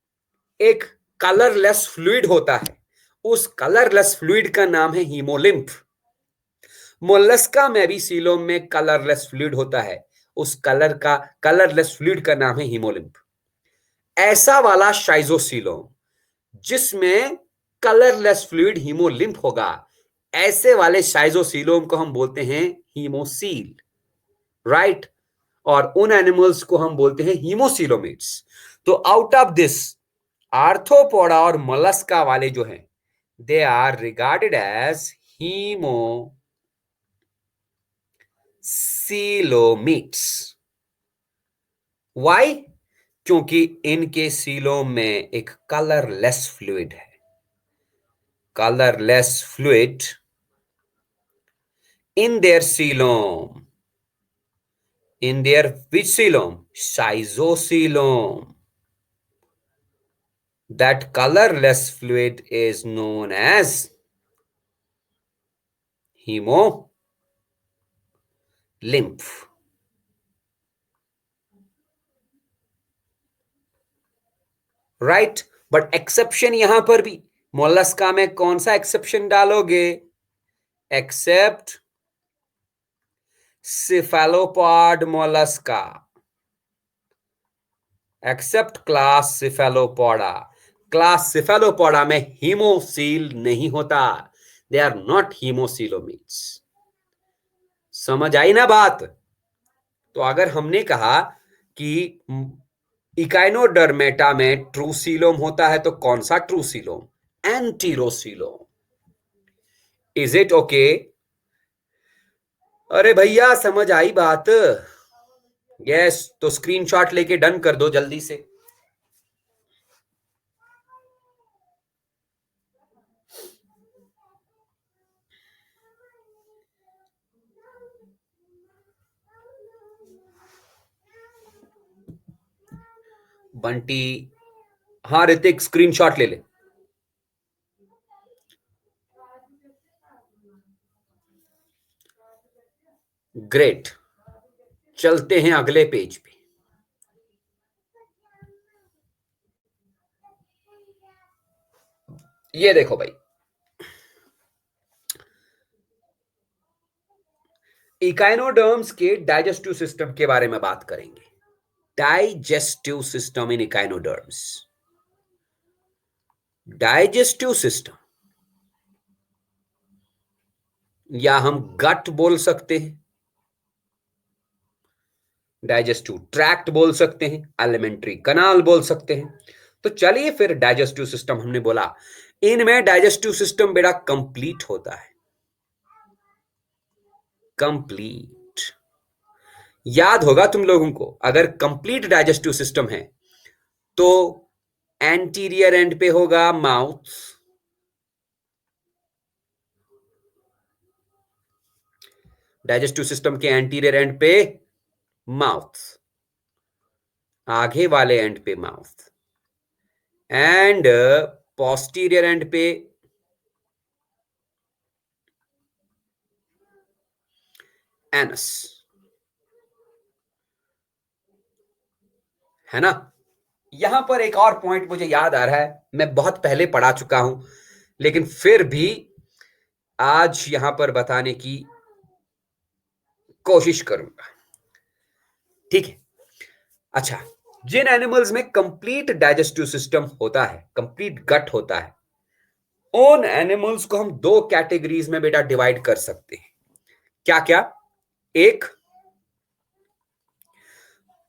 एक कलरलेस फ्लूइड होता है, उस कलरलेस फ्लूइड का नाम है हीमोलिम्फ। मोलस्का में भी सीलोम में कलरलेस फ्लूइड होता है, उस कलरलेस फ्लूइड का नाम है हीमोलिम्फ। ऐसा वाला शाइजोसीलोम जिसमें कलरलेस फ्लूइड हीमोलिम्फ होगा, ऐसे वाले शाइजोसीलोम को हम बोलते हैं हीमोसील, राइट। और उन एनिमल्स को हम बोलते हैं हीमोसीलोमेट्स। तो आउट ऑफ दिस आर्थोपोडा और मोलस्का वाले जो हैं they are regarded as haemocoelomates. Why? क्योंकि इनके सीलोम में एक कलरलेस फ्लूइड है, colourless fluid in their coelom, in their which coelom? Schizoscoelom. That colorless fluid is known as hemolymph, right? But exception यहां पर भी मोलस्का में कौन सा एक्सेप्शन डालोगे? Except cephalopod Mollusca, except class Cephalopoda. Class Cephalopoda में हीमोसील नहीं होता, दे आर नॉट हीमोसीलोमेट्स। समझ आई ना बात? तो अगर हमने कहा कि इकाइनोडर्मेटा में ट्रूसीलोम होता है तो कौन सा true coelom? Enterocoelom. Is it okay? अरे भैया समझ आई बात? यस, तो स्क्रीनशॉट लेके डन कर दो जल्दी से। बंटी, हाँ ऋतिक स्क्रीनशॉट ले ले। ग्रेट, चलते हैं अगले पेज पे। ये देखो भाई, इकाइनोडर्म्स के डाइजेस्टिव सिस्टम के बारे में बात करेंगे। Digestive system in echinoderms. Digestive system या हम गट बोल सकते हैं, डाइजेस्टिव ट्रैक्ट बोल सकते हैं, एलिमेंट्री कनाल बोल सकते हैं। तो चलिए फिर डाइजेस्टिव सिस्टम हमने बोला, इनमें डाइजेस्टिव सिस्टम बेटा कंप्लीट होता है, कंप्लीट। याद होगा तुम लोगों को, अगर कंप्लीट डाइजेस्टिव सिस्टम है तो एंटीरियर एंड पे होगा माउथ, डाइजेस्टिव सिस्टम के एंटीरियर एंड पे माउथ, आगे वाले एंड पे माउथ, एंड पोस्टीरियर एंड पे एनस। है ना। यहां पर एक और पॉइंट मुझे याद आ रहा है, मैं बहुत पहले पढ़ा चुका हूं, लेकिन फिर भी आज यहां पर बताने की कोशिश करूंगा। ठीक है। अच्छा, जिन एनिमल्स में कंप्लीट डाइजेस्टिव सिस्टम होता है, कंप्लीट गट होता है, उन एनिमल्स को हम दो कैटेगरीज में बेटा डिवाइड कर सकते हैं। क्या क्या? एक,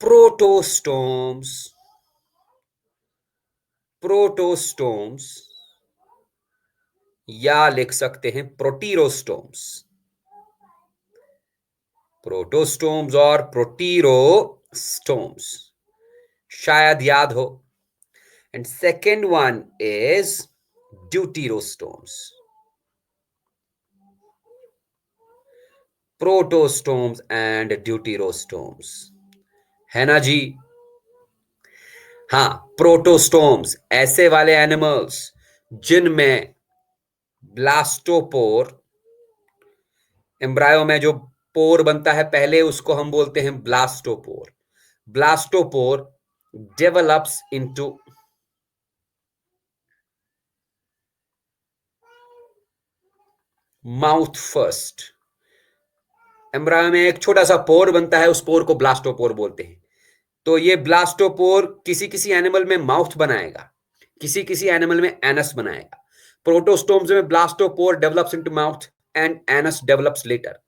प्रोटोस्टोम्स, प्रोटोस्टोम्स, या लिख सकते हैं प्रोटीरोस्टोम्स। प्रोटोस्टोम्स और प्रोटीरोस्टोम्स, शायद याद हो। And second one is deuterostomes. Protostomes and deuterostomes, है ना जी। हाँ, प्रोटोस्टोम्स ऐसे वाले एनिमल्स जिनमें ब्लास्टोपोर, एम्ब्रायो में जो पोर बनता है पहले, उसको हम बोलते हैं blastopore. Blastopore develops into mouth first. Embryo में एक छोटा सा पोर बनता है, उस पोर को ब्लास्टोपोर बोलते हैं। तो ये ब्लास्टोपोर किसी किसी एनिमल में माउथ बनाएगा, किसी किसी एनिमल में एनस बनाएगा। प्रोटोस्टोम्स में blastopore develops into mouth and anus develops later,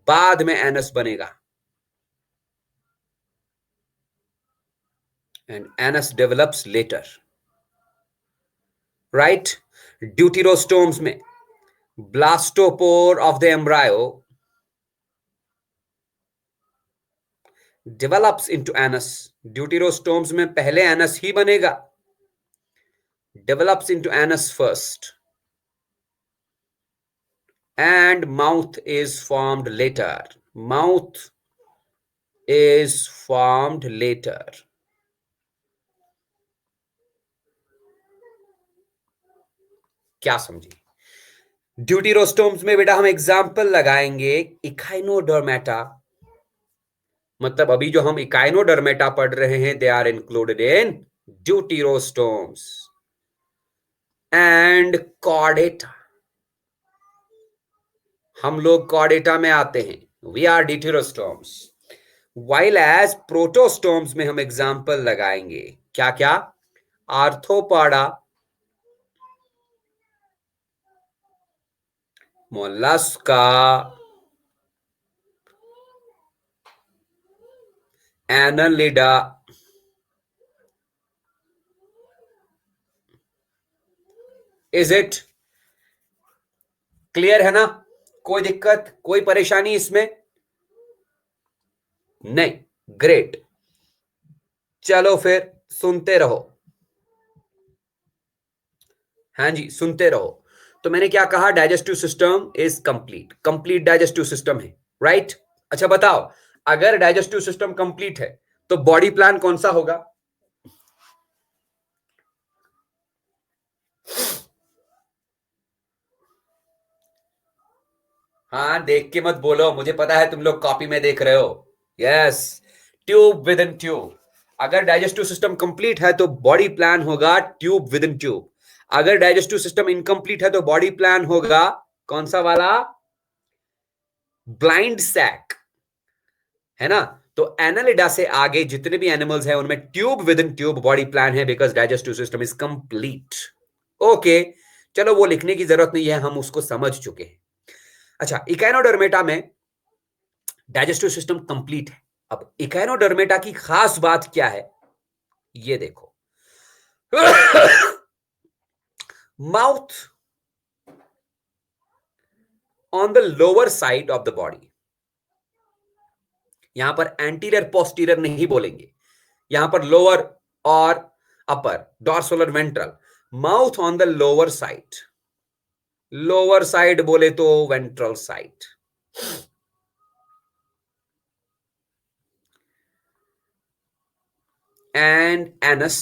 बाद में एनस बनेगा and anus develops later, right. Deuterostomes में blastopore of the embryo develops into anus. Deuterostomes में पहले एनस ही बनेगा, develops into anus first and mouth is formed later. Mouth is formed later. क्या समझे? ड्यूटीरोस्टोम्स में बेटा हम एग्जाम्पल लगाएंगे इकाइनोडर्मेटा, मतलब अभी जो हम इकाइनोडर्मेटा पढ़ रहे हैं, they are included in deuterostomes and Chordata. हम लोग कॉर्डेटा में आते हैं, we are deuterostomes. While as protostomes में हम एग्जाम्पल लगाएंगे क्या क्या? Arthropoda, Mollusca, Annelida, is it clear है ना? कोई दिक्कत, कोई परेशानी इसमें नहीं? ग्रेट, चलो फिर सुनते रहो। हाँ जी, सुनते रहो। तो मैंने क्या कहा? Digestive system is complete, complete digestive system है, राइट। अच्छा बताओ, अगर डाइजेस्टिव सिस्टम कंप्लीट है तो बॉडी प्लान कौन सा होगा? हाँ, देख के मत बोलो, मुझे पता है तुम लोग कॉपी में देख रहे हो। Yes, tube within tube. अगर डाइजेस्टिव सिस्टम कंप्लीट है तो बॉडी प्लान होगा ट्यूब विद इन ट्यूब। अगर डाइजेस्टिव सिस्टम इनकम्प्लीट है तो बॉडी प्लान होगा कौन सा वाला? ब्लाइंड सैक, है ना। तो एनालिडा से आगे जितने भी एनिमल्स हैं उनमें tube within tube body plan है, because digestive system is complete. Okay, चलो वो लिखने की जरूरत नहीं है, हम उसको समझ चुके हैं। अच्छा, इकाइनोडर्मेटा में डाइजेस्टिव सिस्टम कंप्लीट है। अब इकाइनोडर्मेटा की खास बात क्या है, ये देखो। Mouth on the lower side of the body, यहां पर एंटीरियर पोस्टीरियर नहीं बोलेंगे, यहां पर लोअर और अपर, डॉर्सल और ventral. Mouth on the lower side, lower side बोले तो ventral side. And anus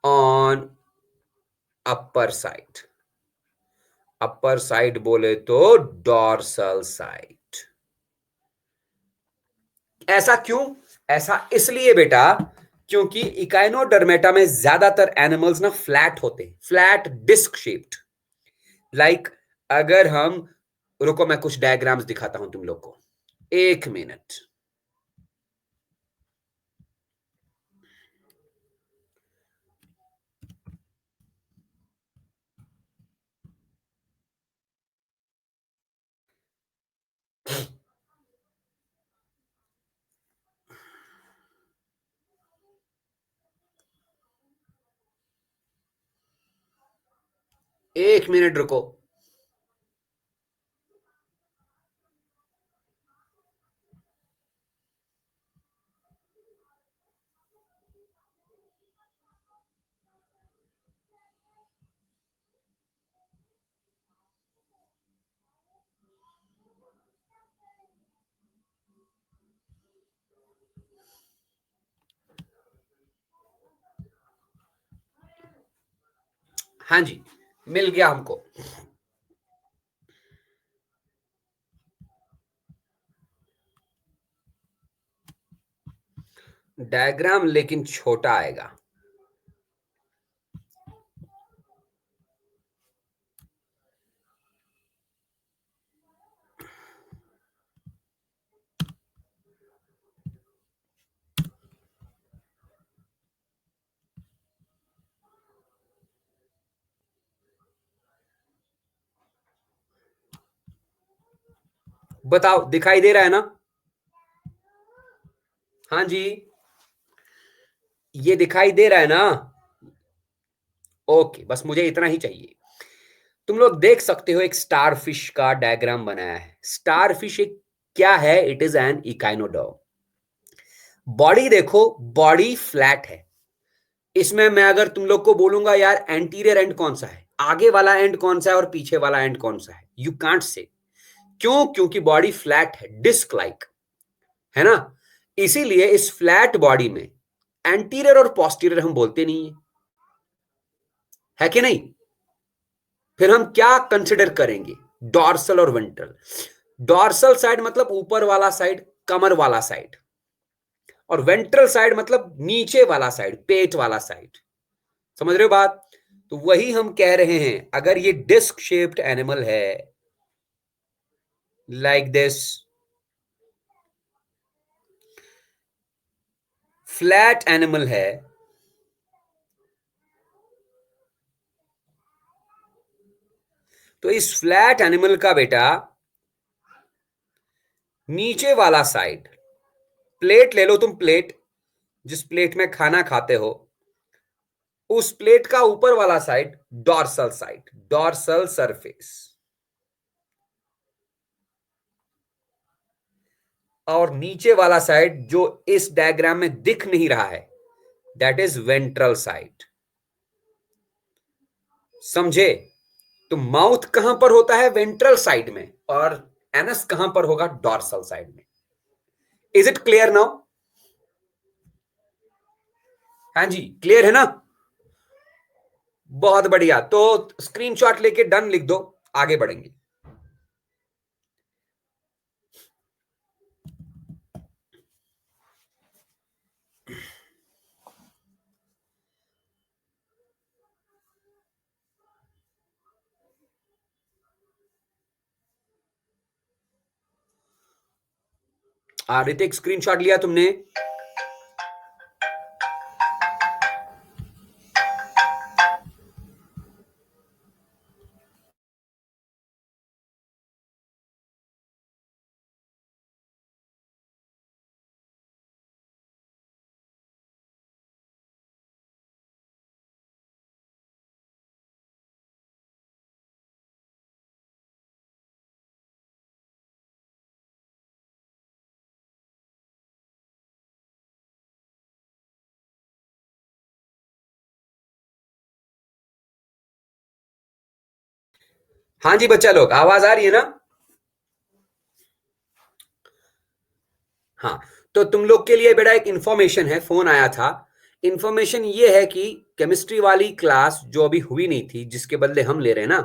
on upper side, upper side बोले तो डॉर्सल साइड। ऐसा क्यों? ऐसा इसलिए बेटा क्योंकि इकाइनोडर्मेटा में ज्यादातर एनिमल्स ना फ्लैट होते हैं, फ्लैट डिस्क शेप्ड। लाइक अगर हम, रुको मैं कुछ डायग्राम्स दिखाता हूं तुम लोग को, एक मिनट। एक मिनट रुको। हाँ जी, मिल गया हमको। डायग्राम लेकिन छोटा आएगा। बताओ दिखाई दे रहा है ना? हाँ जी, ये दिखाई दे रहा है ना? ओके, बस मुझे इतना ही चाहिए। तुम लोग देख सकते हो एक स्टारफिश का डायग्राम बनाया है। स्टारफिश एक क्या है? It is an echinoderm. Body देखो, बॉडी फ्लैट है। इसमें मैं अगर तुम लोग को बोलूंगा यार एंटीरियर एंड कौन सा है, आगे वाला एंड कौन सा है और पीछे वाला एंड कौन सा है, यू कांट से। क्यों? क्योंकि बॉडी फ्लैट है, डिस्क लाइक, है ना? इसीलिए इस फ्लैट बॉडी में एंटीरियर और पोस्टीरियर हम बोलते नहीं है कि नहीं? फिर हम क्या कंसिडर करेंगे? डॉर्सल और वेंट्रल। डॉर्सल साइड मतलब ऊपर वाला साइड, कमर वाला साइड, और वेंट्रल साइड मतलब नीचे वाला साइड, पेट वाला साइड। समझ रहे हो बात? तो वही हम कह रहे हैं, अगर ये डिस्क शेप्ड एनिमल है लाइक दिस, फ्लैट एनिमल है, तो इस फ्लैट एनिमल का बेटा नीचे वाला साइड, प्लेट ले लो तुम, प्लेट जिस प्लेट में खाना खाते हो, उस प्लेट का ऊपर वाला side dorsal side, dorsal surface, और नीचे वाला साइड जो इस डायग्राम में दिख नहीं रहा है, दैट इज वेंट्रल साइड। समझे? तो माउथ कहां पर होता है? वेंट्रल साइड में, और एनस कहां पर होगा? डॉर्सल साइड में। Is it clear now? हाँ जी, क्लियर है ना? बहुत बढ़िया। तो स्क्रीनशॉट लेके डन लिख दो, आगे बढ़ेंगे। ऋतिक, स्क्रीनशॉट लिया तुमने? हाँ जी बच्चा लोग, आवाज आ रही है ना? हाँ, तो तुम लोग के लिए बेटा एक इंफॉर्मेशन है, फोन आया था। इंफॉर्मेशन ये है कि केमिस्ट्री वाली क्लास जो अभी हुई नहीं थी, जिसके बदले हम ले रहे हैं ना,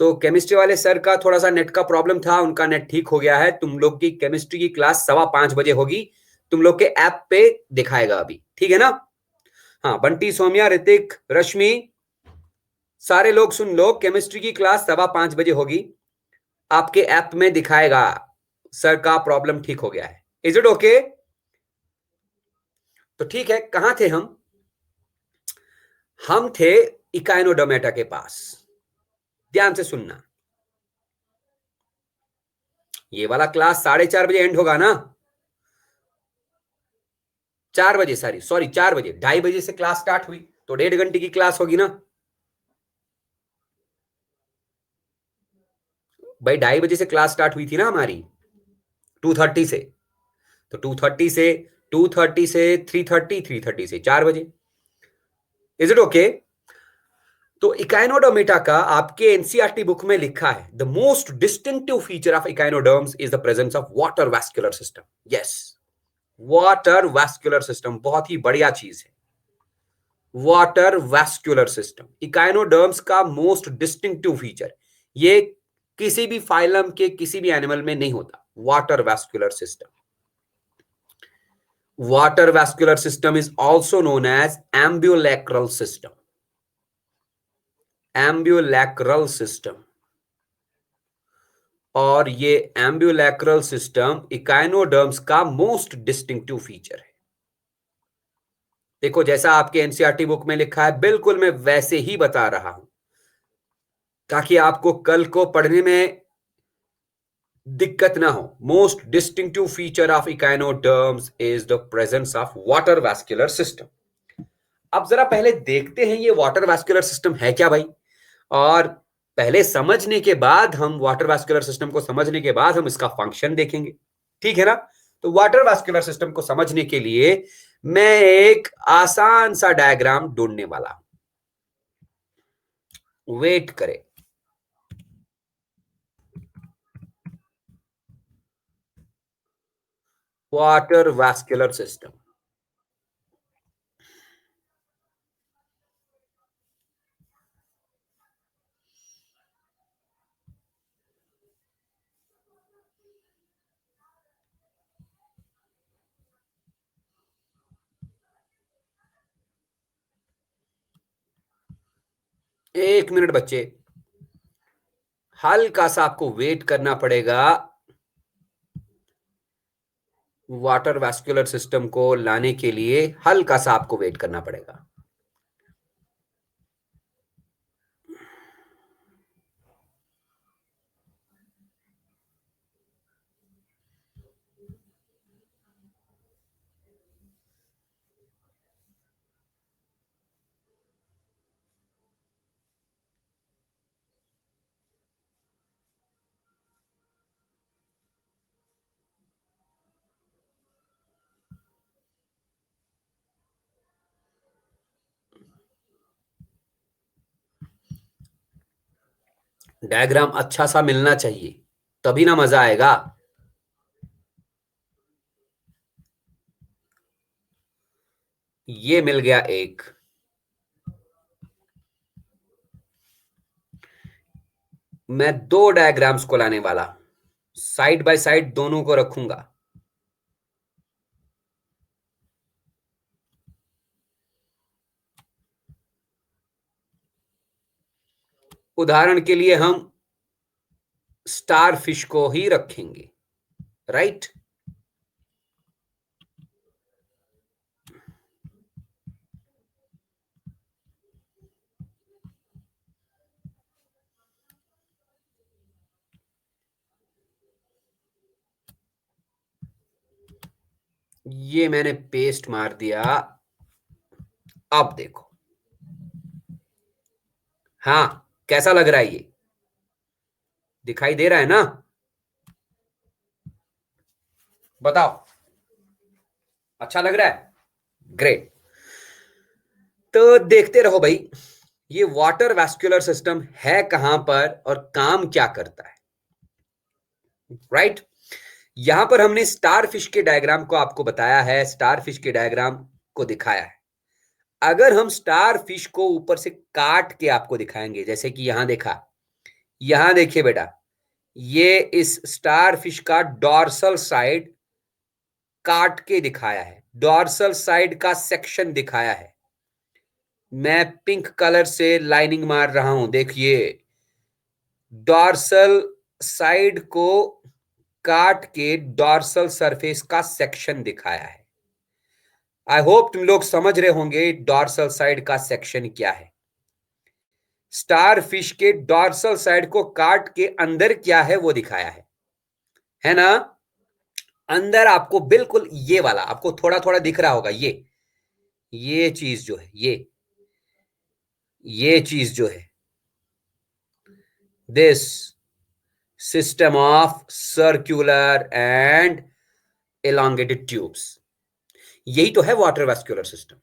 तो केमिस्ट्री वाले सर का थोड़ा सा नेट का प्रॉब्लम था, उनका नेट ठीक हो गया है। तुम लोग की केमिस्ट्री की क्लास 5:15 बजे होगी। तुम लोग के ऐप पे दिखाएगा अभी, ठीक है ना। हाँ, बंटी, सौम्या, ऋतिक, रश्मि, सारे लोग सुन लो, केमिस्ट्री की क्लास 5:15 बजे होगी। आपके ऐप में दिखाएगा सर का प्रॉब्लम ठीक हो गया है। Is it okay? तो ठीक है, कहां थे हम थे इकाइनोडर्मेटा के पास। ध्यान से सुनना, ये वाला क्लास 4:30 बजे एंड होगा ना। 4 बजे, सॉरी 4 बजे, 2:30 बजे से क्लास स्टार्ट हुई तो 1.5 घंटे की क्लास होगी ना भाई। 2:30 बजे से क्लास स्टार्ट हुई थी ना हमारी, 2:30 से। तो 2:30 से 3:30, 3:30 से 4 बजे। Is it okay? तो इकाइनोडर्मेटा का आपके एनसीईआरटी बुक में लिखा है, the most distinctive feature of echinoderms is the presence of water vascular system. Yes, water vascular system बहुत ही बढ़िया चीज है। वाटर वैस्कुलर सिस्टम इकाइनोडर्म्स का मोस्ट डिस्टिंक्टिव फीचर, ये किसी भी फाइलम के किसी भी एनिमल में नहीं होता। Water vascular system, water vascular system is also known as ambulacral system. Ambulacral system, और ये एम्ब्यूलैक्रल सिस्टम इकाइनोडर्म्स का मोस्ट डिस्टिंक्टिव फीचर है। देखो, जैसा आपके एनसीईआरटी बुक में लिखा है बिल्कुल मैं वैसे ही बता रहा हूं, ताकि आपको कल को पढ़ने में दिक्कत ना हो। Most distinctive feature of echinoderms is the presence of water vascular system. अब जरा पहले देखते हैं ये वाटर वैस्कुलर सिस्टम है क्या भाई, और पहले समझने के बाद, हम वाटर वैस्कुलर सिस्टम को समझने के बाद हम इसका फंक्शन देखेंगे, ठीक है ना। तो वाटर वैस्कुलर सिस्टम को समझने के लिए मैं एक आसान सा डायग्राम ढूंढने वाला हूं। वेट करें। वाटर वैस्कुलर सिस्टम, एक मिनट बच्चे, हल्का सा आपको वेट करना पड़ेगा। वाटर वैस्कुलर सिस्टम को लाने के लिए हल्का सा आपको वेट करना पड़ेगा। डायग्राम अच्छा सा मिलना चाहिए, तभी ना मजा आएगा। ये मिल गया एक। मैं दो डायग्राम्स को लाने वाला, साइड बाय साइड दोनों को रखूंगा। उदाहरण के लिए हम स्टार फिश को ही रखेंगे, राइट। ये मैंने पेस्ट मार दिया। अब देखो, हाँ, कैसा लग रहा है ये? दिखाई दे रहा है ना? बताओ, अच्छा लग रहा है? ग्रेट। तो देखते रहो भाई, ये वाटर वैस्कुलर सिस्टम है कहां पर और काम क्या करता है, राइट। यहां पर हमने स्टार फिश के डायग्राम को आपको बताया है, स्टार फिश के डायग्राम को दिखाया है। अगर हम स्टार फिश को ऊपर से काट के आपको दिखाएंगे, जैसे कि यहां देखा, यहां देखिए बेटा, ये इस स्टार फिश का डॉर्सल साइड काट के दिखाया है, डॉर्सल साइड का सेक्शन दिखाया है। मैं पिंक कलर से लाइनिंग मार रहा हूं, देखिए डॉर्सल साइड को काट के डॉर्सल सरफेस का सेक्शन दिखाया है। आई होप तुम लोग समझ रहे होंगे डॉर्सल साइड का सेक्शन क्या है। स्टार फिश के डॉर्सल साइड को काट के अंदर क्या है वो दिखाया है ना। अंदर आपको बिल्कुल ये वाला आपको थोड़ा थोड़ा दिख रहा होगा, ये चीज जो है, ये चीज जो है, this system of circular and elongated tubes, यही तो है वाटर वास्कुलर सिस्टम।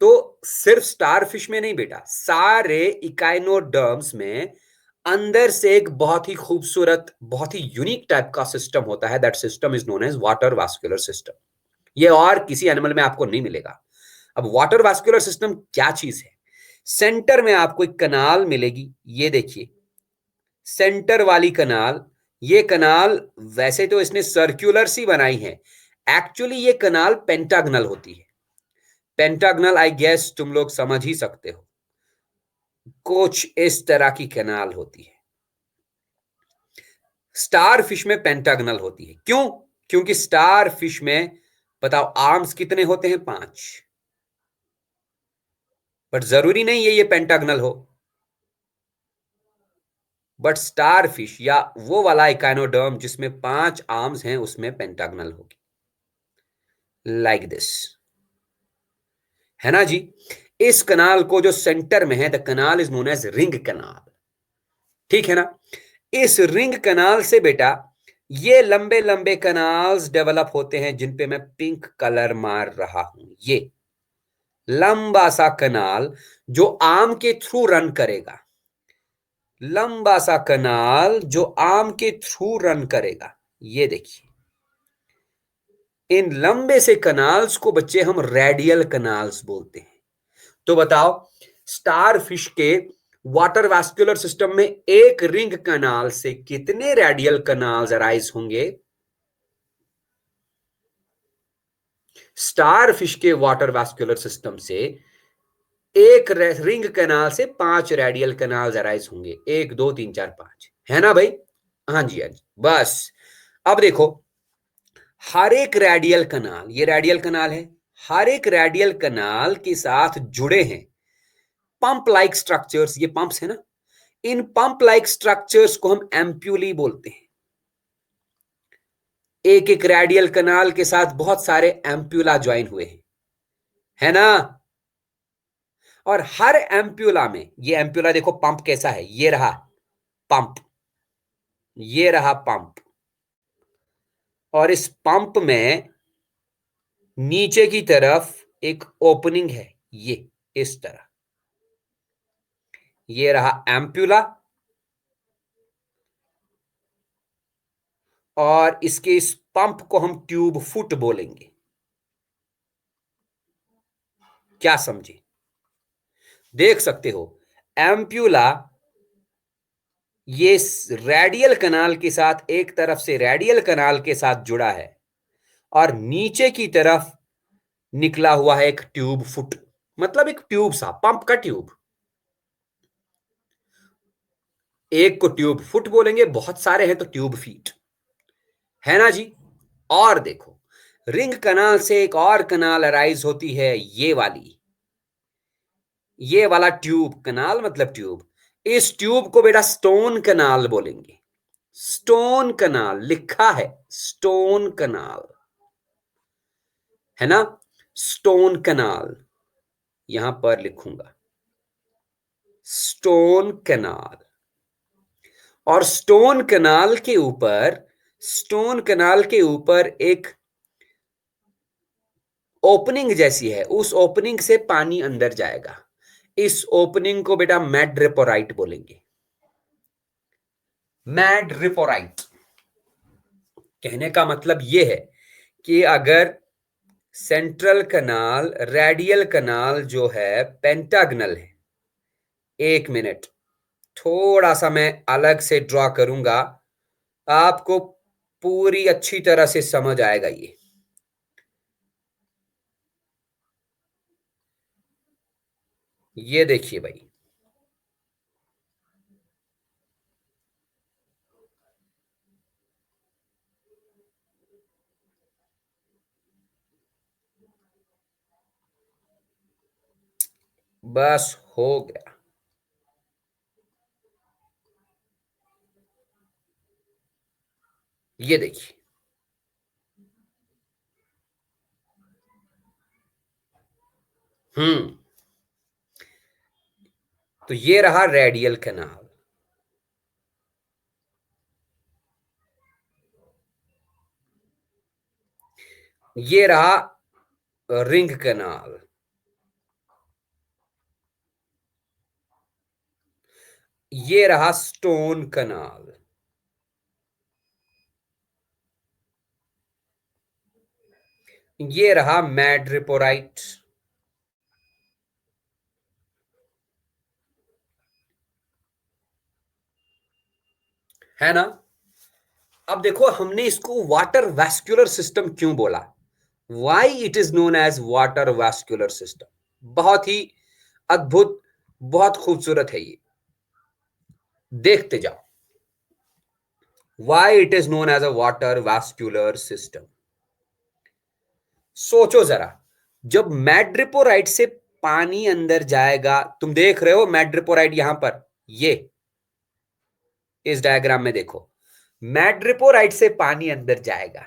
तो सिर्फ स्टारफिश में नहीं बेटा, सारे इकाइनोडर्म्स में अंदर से एक बहुत ही खूबसूरत, बहुत ही यूनिक टाइप का सिस्टम होता है। That system is known as water vascular system. ये और किसी एनिमल में आपको नहीं मिलेगा। अब वाटर वास्कुलर सिस्टम क्या चीज है? सेंटर में आपको एक कनाल मिलेगी, ये देखिए सेंटर वाली कनाल। ये कनाल वैसे तो इसने सर्कुलर सी बनाई है, एक्चुअली ये कनाल पेंटागनल होती है। पेंटागनल आई गेस तुम लोग समझ ही सकते हो, कुछ इस तरह की कनाल होती है। स्टार फिश में पेंटागनल होती है, क्यों? क्योंकि स्टार फिश में बताओ आर्म्स कितने होते हैं? 5। बट जरूरी नहीं है ये पेंटागनल हो, बट स्टार फिश या वो वाला इकाइनोडर्म जिसमें 5 आर्म्स हैं उसमें पेंटागनल होगी, लाइक दिस, है ना जी। इस कनाल को जो सेंटर में है, the canal is known as ring canal, ठीक है ना। इस रिंग कनाल से बेटा ये लंबे लंबे कनाल्स डेवलप होते हैं जिन पे मैं पिंक कलर मार रहा हूं। ये लंबा सा कनाल जो आर्म के थ्रू रन करेगा, लंबा सा कनाल जो आर्म के थ्रू रन करेगा, ये देखिए। इन लंबे से कनाल्स को बच्चे हम रेडियल कनाल्स बोलते हैं। तो बताओ स्टार फिश के वाटर वास्कुलर सिस्टम में एक रिंग कनाल से कितने रेडियल कनाल्स अराइज होंगे? स्टार फिश के वाटर वास्कुलर सिस्टम से एक रिंग कनाल से 5 रेडियल कनाल्स अराइज होंगे। 1 2 3 4 5, है ना भाई? हाँ जी, हाँ जी। बस अब देखो, हर एक रेडियल कनाल, ये रेडियल कनाल है, हर एक रेडियल कनाल के साथ जुड़े हैं पंप लाइक स्ट्रक्चर्स। ये पंप्स है ना, इन पंप लाइक स्ट्रक्चर्स को हम एम्प्यूली बोलते हैं। एक एक रेडियल कनाल के साथ बहुत सारे एम्प्यूला ज्वाइन हुए हैं, है ना। और हर एम्प्यूला में, ये एम्प्यूला देखो पंप कैसा है, ये रहा पंप, ये रहा पंप, और इस पंप में नीचे की तरफ एक ओपनिंग है, ये इस तरह, ये रहा एम्प्यूला, और इसके इस पंप को हम ट्यूब फुट बोलेंगे। क्या समझे? देख सकते हो एम्प्यूला ये रेडियल कनाल के साथ, एक तरफ से रेडियल कनाल के साथ जुड़ा है, और नीचे की तरफ निकला हुआ है एक ट्यूब फुट, मतलब एक ट्यूब सा, पंप का ट्यूब। एक को ट्यूब फुट बोलेंगे, बहुत सारे हैं तो ट्यूब फीट, है ना जी। और देखो रिंग कनाल से एक और कनाल अराइज होती है, ये वाली, ये वाला ट्यूब, कनाल मतलब ट्यूब। इस ट्यूब को बेटा स्टोन कनाल बोलेंगे। स्टोन कनाल लिखा है, स्टोन कनाल, है ना। स्टोन कनाल यहां पर लिखूंगा, स्टोन कनाल। और स्टोन कनाल के ऊपर, स्टोन कनाल के ऊपर एक ओपनिंग जैसी है, उस ओपनिंग से पानी अंदर जाएगा। इस ओपनिंग को बेटा मैड्रिपोराइट बोलेंगे। मैड्रिपोराइट कहने का मतलब यह है कि अगर सेंट्रल कनाल, रेडियल कनाल जो है पेंटागनल है, 1 मिनट थोड़ा सा मैं अलग से ड्रॉ करूंगा, आपको पूरी अच्छी तरह से समझ आएगा ये। ये देखिए भाई, बस हो गया। ये देखिए, तो ये रहा रेडियल कैनाल। ये रहा रिंग कैनाल। ये रहा स्टोन कैनाल। ये रहा मैड्रिपोराइट। है ना? अब देखो, हमने इसको वाटर वैस्कुलर सिस्टम क्यों बोला? Why it is known as water vascular system. बहुत ही अद्भुत, बहुत खूबसूरत है ये। देखते जाओ, why it is known as a water vascular system. सोचो जरा, जब मैड्रिपोराइट से पानी अंदर जाएगा, तुम देख रहे हो मैड्रिपोराइट यहां पर, ये इस डायग्राम में देखो, मैड्रिपोराइट से पानी अंदर जाएगा।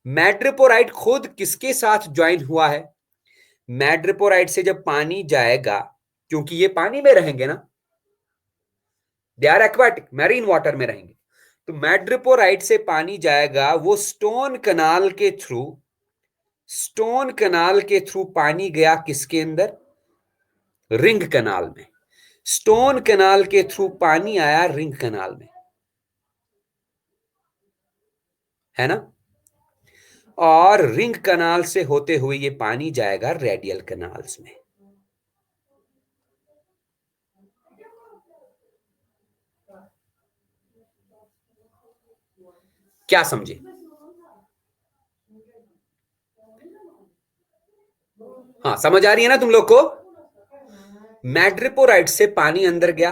मैड्रिपोराइट खुद किसके साथ ज्वाइन हुआ है? मैड्रिपोराइट से जब पानी जाएगा, क्योंकि ये पानी में रहेंगे ना, they are aquatic, marine water में रहेंगे, तो मैड्रिपोराइट से पानी जाएगा, वो स्टोन कनाल के थ्रू, स्टोन कनाल के थ्रू पानी गया किसके अंदर? रिंग कनाल में। स्टोन कनाल के थ्रू पानी आया रिंग कनाल में, है ना? और रिंग कनाल से होते हुए ये पानी जाएगा रेडियल कनाल्स में। क्या समझे? हाँ, समझ आ रही है ना तुम लोग को? मैड्रिपोराइट से पानी अंदर गया,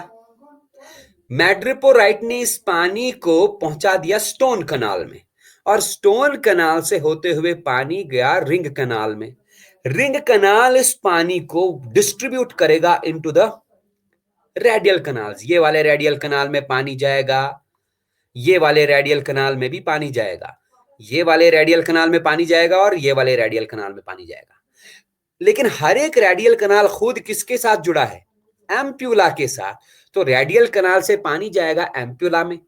मैड्रिपोराइट ने इस पानी को पहुंचा दिया स्टोन कनाल में, और स्टोन कनाल से होते हुए पानी गया रिंग कनाल में। रिंग कनाल इस पानी को डिस्ट्रीब्यूट करेगा इनटू द रेडियल कनाल्स। ये वाले रेडियल कनाल में पानी जाएगा, ये वाले रेडियल कनाल में भी पानी जाएगा, ये वाले रेडियल कनाल में पानी जाएगा, और ये वाले रेडियल कनाल में पानी जाएगा। लेकिन हर एक रेडियल कनाल खुद किसके साथ जुड़ा है? एम्प्यूला के साथ। तो रेडियल कनाल से पानी जाएगा एम्प्यूला में,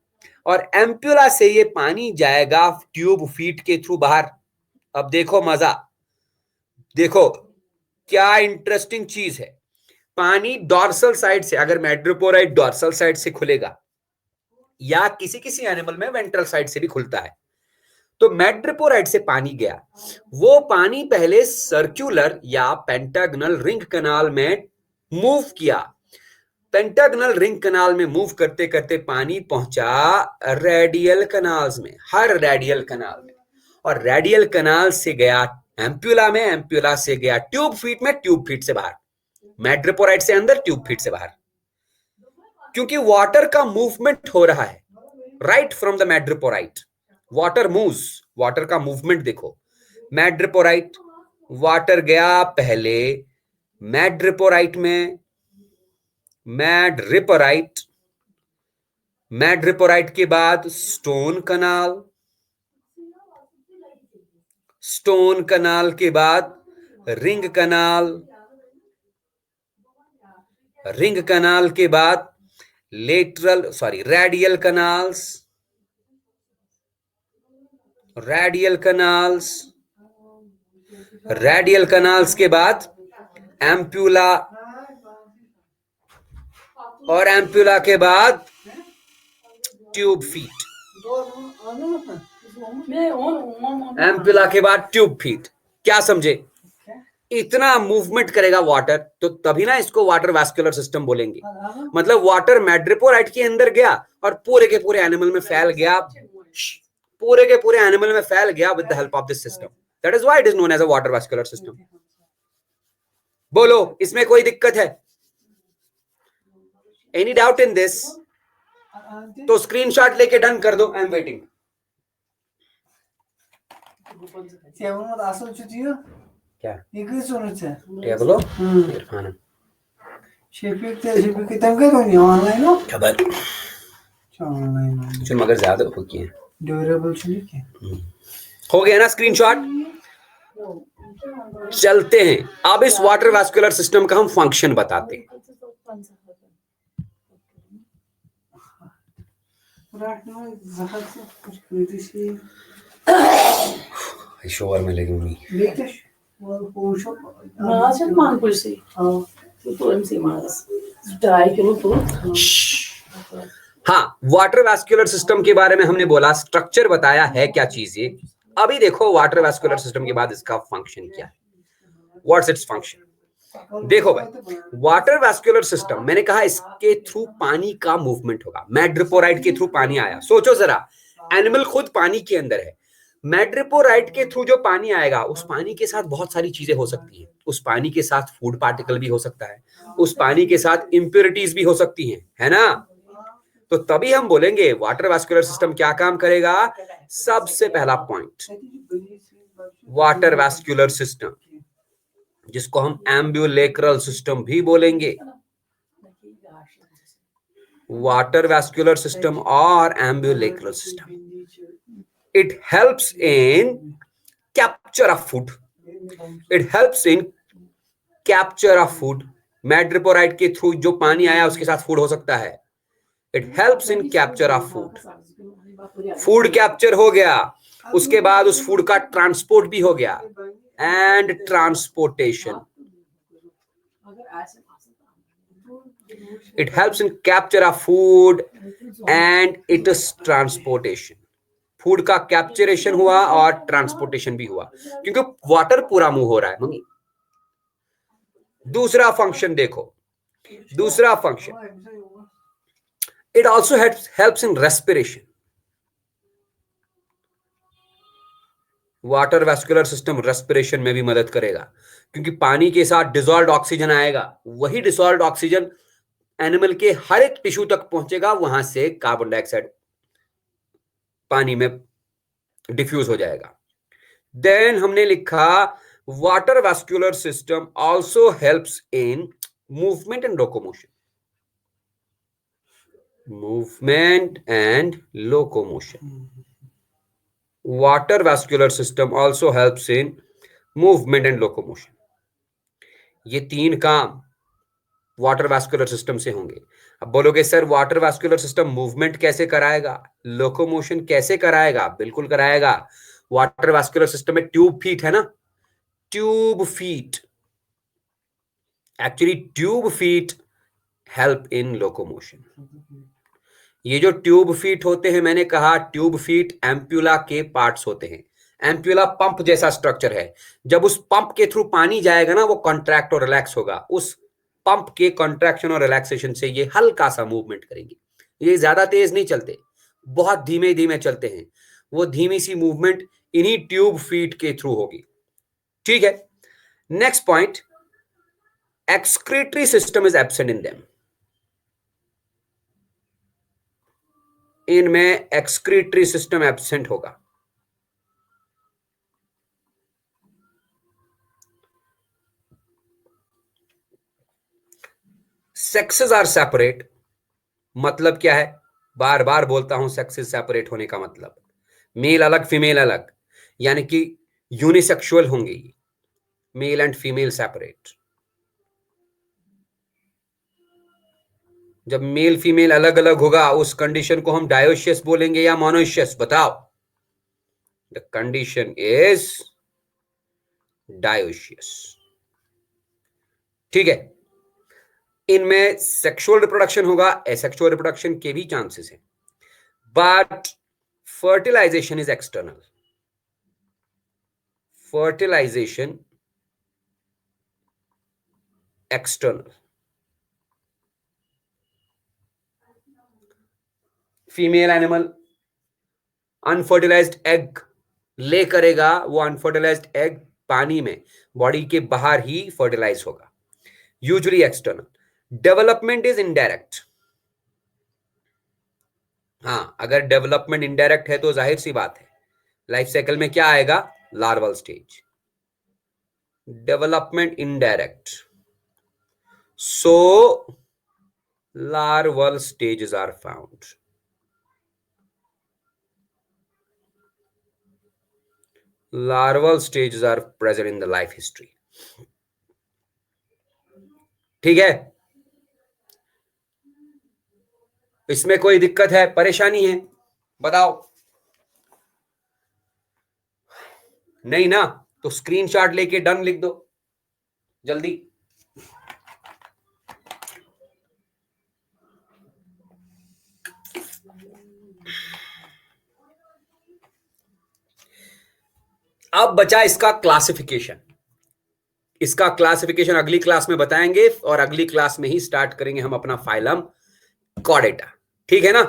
और एम्प्यूला से ये पानी जाएगा ट्यूब फीट के थ्रू बाहर। अब देखो मजा, देखो क्या इंटरेस्टिंग चीज है। पानी डॉर्सल साइड से, अगर मैड्रिपोराइट डॉर्सल साइड से खुलेगा, या किसी किसी एनिमल में वेंट्रल साइड से भी खुलता है, तो मैड्रिपोराइट से पानी गया, वो पानी पहले सर्कुलर या पेंटागनल रिंग कनाल में मूव किया। पेंटागनल रिंग कनाल में मूव करते करते पानी पहुंचा रेडियल कनाल्स में, हर रेडियल कनाल में, और रेडियल कनाल से गया एम्प्यूला में, एम्प्यूला से गया ट्यूब फीट में, ट्यूब फीट से बाहर, मैड्रिपोराइट से अंदर, ट्यूब फीट से बाहर। क्योंकि वाटर का मूवमेंट हो रहा है right from the madreporite, water moves, water का मूवमेंट देखो। मैड्रिपोराइट, वाटर गया पहले मैड्रिपोराइट में, मैड्रिपोराइट, मैड्रिपोराइट के बाद स्टोन कनाल, स्टोन कनाल के बाद रिंग कनाल, रिंग कनाल के बाद radial canals, radial canals, radial canals के बाद एम्प्यूला, और एम्प्यूला के बाद ट्यूब फीट, एम्प्यूला के बाद ट्यूब फीट। क्या समझे? इतना मूवमेंट करेगा वाटर, तो तभी ना इसको वाटर वैस्कुलर सिस्टम बोलेंगे। मतलब वाटर मैड्रिपोराइट के अंदर गया और पूरे के पूरे एनिमल में फैल गया, पूरे के पूरे एनिमल में फैल गया with the help of this system. That is why it is known as a water vascular system. बोलो, इसमें कोई दिक्कत है? Any doubt in this? तो स्क्रीनशॉट लेके डन कर दो, आई एम वेटिंग. क्या टेबलो इरफान खबर मगर ज्यादा हो गया हो गया ना स्क्रीनशॉट. चलते हैं अब इस वाटर वास्कुलर सिस्टम का हम फंक्शन बताते हैं. शोर में लगी हाँ, वाटर वास्कुलर सिस्टम के बारे में हमने बोला, स्ट्रक्चर बताया है क्या चीज ये. अभी देखो वाटर वास्कुलर सिस्टम के बाद इसका फंक्शन क्या है. What's its function? देखो भाई, वाटर वास्कुलर सिस्टम मैंने कहा इसके थ्रू पानी का मूवमेंट होगा. मैड्रिपोराइट के थ्रू पानी आया. सोचो जरा, एनिमल खुद पानी के अंदर है. मैड्रिपोराइट के थ्रू जो पानी आएगा, उस पानी के साथ बहुत सारी चीजें हो सकती हैं. उस पानी के साथ फूड पार्टिकल भी हो सकता है, उस पानी के साथ इम्प्योरिटीज भी हो सकती हैं, है ना. तो तभी हम बोलेंगे वाटर वास्कुलर सिस्टम क्या काम करेगा. सबसे पहला पॉइंट, वाटर वास्कुलर सिस्टम, जिसको हम एम्ब्यूलेक्रल सिस्टम भी बोलेंगे. वाटर वास्कुलर सिस्टम और ambulacral system, it helps in capture of food. It helps in capture of food. Madreporite के थ्रू जो पानी आया उसके साथ फूड हो सकता है. It helps in capture of food. Food capture हो गया, उसके बाद उस फूड का ट्रांसपोर्ट भी हो गया. And transportation, it helps in capture of food and it is transportation. Food का कैप्चरेशन हुआ और ट्रांसपोर्टेशन भी हुआ, क्योंकि वाटर पूरा मूव हो रहा है. मम्मी, दूसरा फंक्शन देखो, दूसरा function, it also helps in respiration. Water vascular system respiration में भी मदद करेगा, क्योंकि पानी के साथ डिसॉल्व्ड ऑक्सीजन आएगा. वही डिसॉल्व्ड ऑक्सीजन एनिमल के हर एक टिश्यू तक पहुंचेगा, वहां से कार्बन डाइऑक्साइड पानी में डिफ्यूज हो जाएगा. देन हमने लिखा water vascular system also helps in movement and locomotion. Movement and locomotion. Water vascular system also helps in movement and locomotion. ये तीन काम वाटर वास्कुलर सिस्टम से होंगे. अब बोलोगे sir water vascular system movement कैसे कराएगा, लोकोमोशन कैसे कराएगा? बिल्कुल कराएगा. वाटर वास्कुलर सिस्टम में ट्यूब फीट है ना, tube feet, actually tube feet help in locomotion. ये जो ट्यूब फीट होते हैं, मैंने कहा ट्यूब फीट एम्प्यूला के पार्ट्स होते हैं. एम्प्यूला पंप जैसा स्ट्रक्चर है. जब उस पंप के थ्रू पानी जाएगा ना, वो कॉन्ट्रैक्ट और रिलैक्स होगा. उस पंप के कॉन्ट्रैक्शन और रिलैक्सेशन से ये हल्का सा मूवमेंट करेंगे. ये ज्यादा तेज नहीं चलते, बहुत धीमे धीमे चलते हैं. वो धीमी सी मूवमेंट इन्हीं ट्यूब फीट के थ्रू होगी. ठीक है. Next point, excretory system is absent in them. इनमें एक्सक्रीटरी सिस्टम एब्सेंट होगा. Sexes are separate. मतलब क्या है? बार बार बोलता हूं सेक्सेस सेपरेट होने का मतलब, मेल अलग फीमेल अलग, यानी कि यूनिसेक्सुअल होंगे. Male and female separate. जब मेल फीमेल अलग अलग होगा, उस कंडीशन को हम डायोशियस बोलेंगे या मोनोशियस? बताओ. The condition is dioecious. ठीक है. इनमें सेक्सुअल रिप्रोडक्शन होगा, एसेक्सुअल रिप्रोडक्शन के भी चांसेस हैं, but fertilisation is external. Fertilisation external. Female animal unfertilised egg lay करेगा, वो अनफर्टिलाइज्ड एग पानी में बॉडी के बाहर ही फर्टिलाइज होगा, usually external. Development is indirect. हाँ, अगर डेवलपमेंट इनडायरेक्ट है तो जाहिर सी बात है लाइफ साइकिल में क्या आएगा, larval stage. Development indirect, so larval stages are found. Larval stages are present in the life history. ठीक है, इसमें कोई दिक्कत है, परेशानी है, बताओ. नहीं ना, तो स्क्रीनशॉट लेके डन लिख दो जल्दी. अब बचा इसका क्लासिफिकेशन. इसका क्लासिफिकेशन अगली क्लास में बताएंगे और अगली क्लास में ही स्टार्ट करेंगे हम अपना फाइलम कॉर्डेटा. ठीक है ना,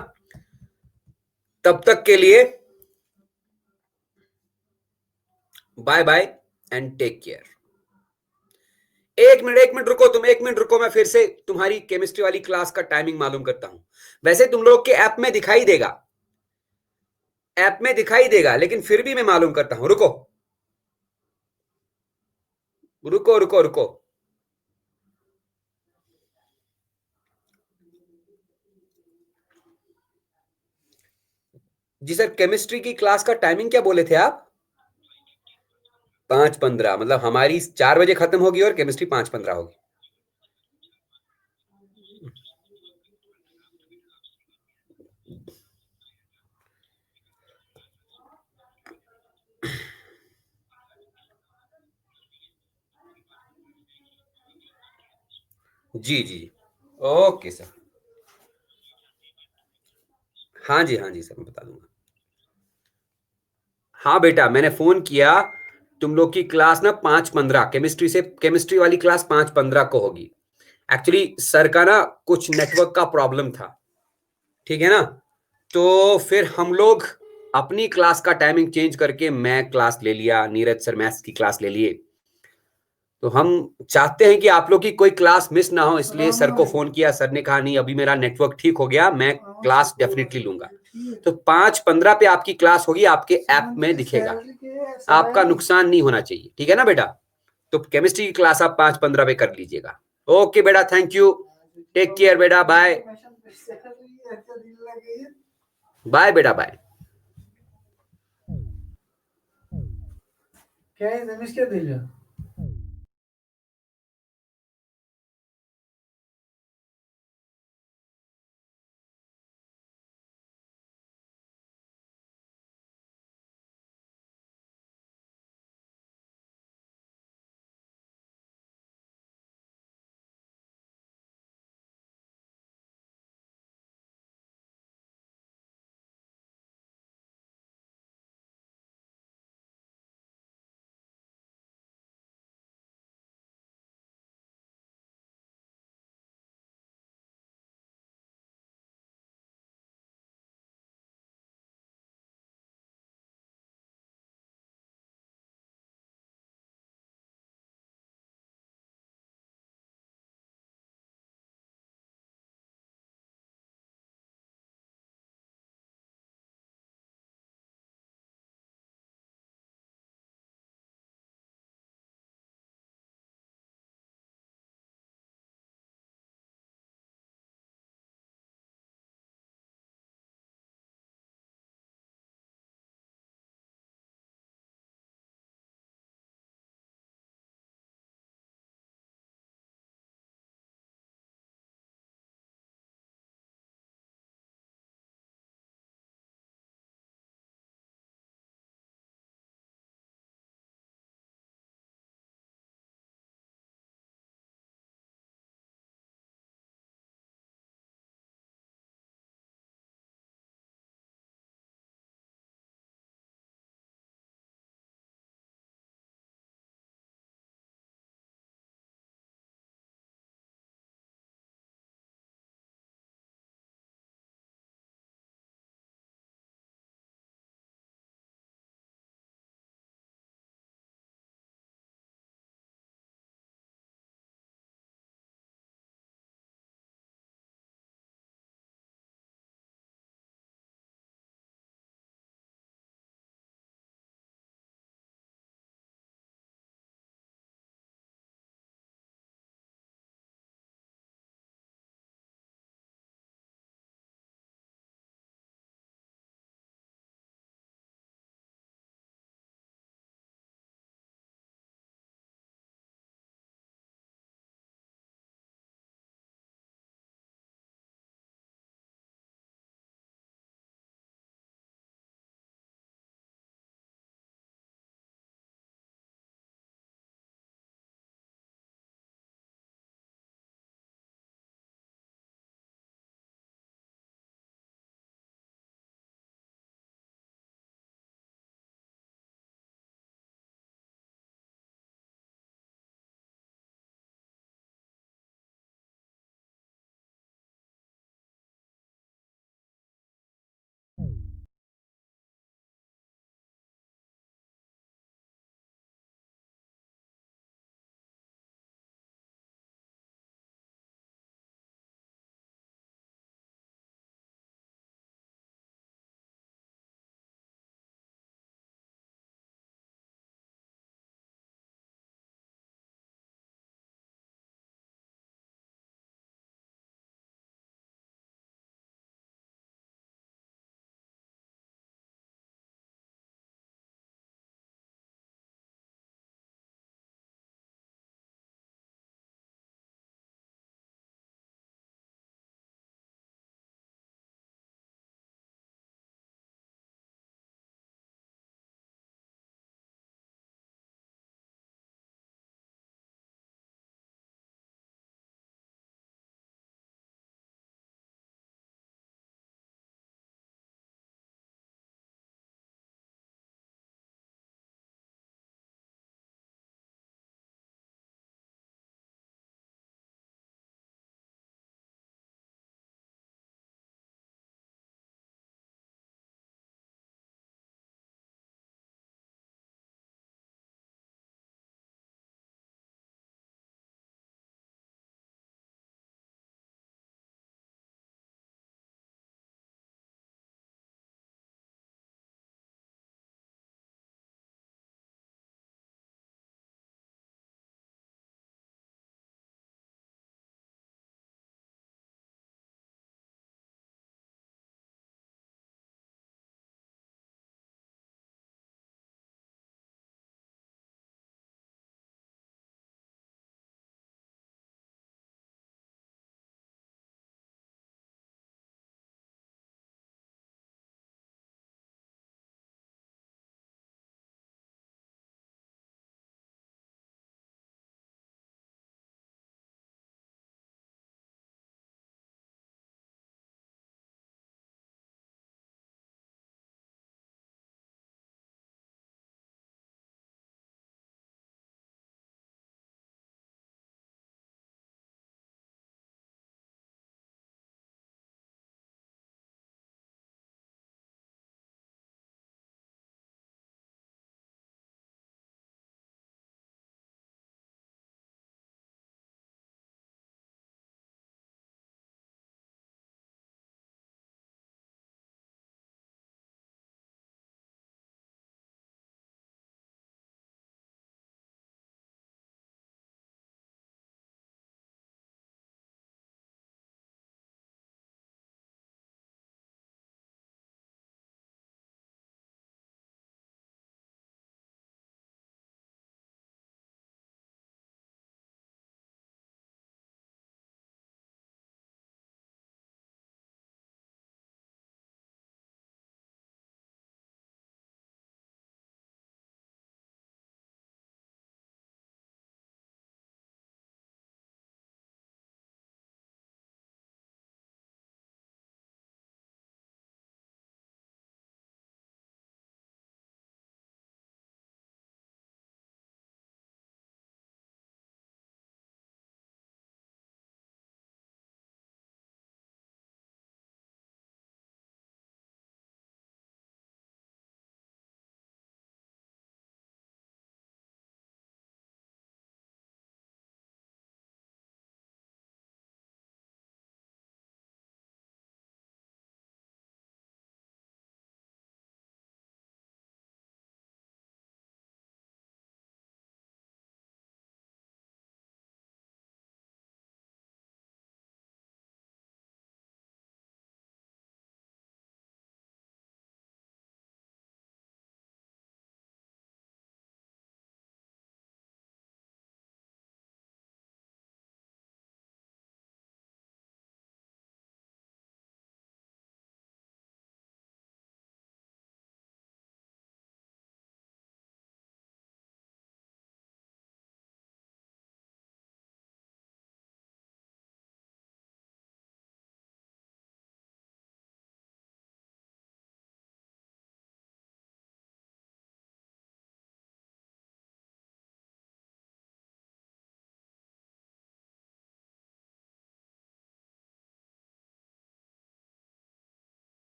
तब तक के लिए bye bye and take care. एक मिनट रुको, तुम 1 मिनट रुको, मैं फिर से तुम्हारी केमिस्ट्री वाली क्लास का टाइमिंग मालूम करता हूं. वैसे तुम लोग के ऐप में दिखाई देगा, लेकिन फिर भी मैं मालूम करता हूं. रुको रुको रुको रुको. जी सर, केमिस्ट्री की क्लास का टाइमिंग क्या बोले थे आप? 5:15, मतलब हमारी 4 बजे खत्म होगी और केमिस्ट्री 5:15 होगी. जी जी, ओके सर. हाँ जी सर, मैं बता दूंगा. हाँ बेटा, मैंने फोन किया. तुम लोग की क्लास ना 5:15 केमिस्ट्री वाली क्लास 5:15 को होगी. एक्चुअली सर का ना कुछ नेटवर्क का प्रॉब्लम था. ठीक है ना, तो फिर हम लोग अपनी क्लास का टाइमिंग चेंज करके मैं क्लास ले लिया, नीरज सर मैथ्स की क्लास ले लिए. तो हम चाहते हैं कि आप लोग की कोई क्लास मिस ना हो, इसलिए सर को फोन किया. सर ने कहा नहीं, अभी मेरा नेटवर्क ठीक हो गया, मैं क्लास डेफिनेटली लूंगा. तो 5:15 पे आपकी क्लास होगी, आपके ऐप में दिखेगा. आपका नुकसान नहीं होना चाहिए, ठीक है ना बेटा. तो केमिस्ट्री की क्लास आप 5:15 पे कर लीजिएगा. ओके बेटा, थैंक यू, टेक केयर बेटा, बाय बाय बेटा, बाय. क्या है, क्या दिल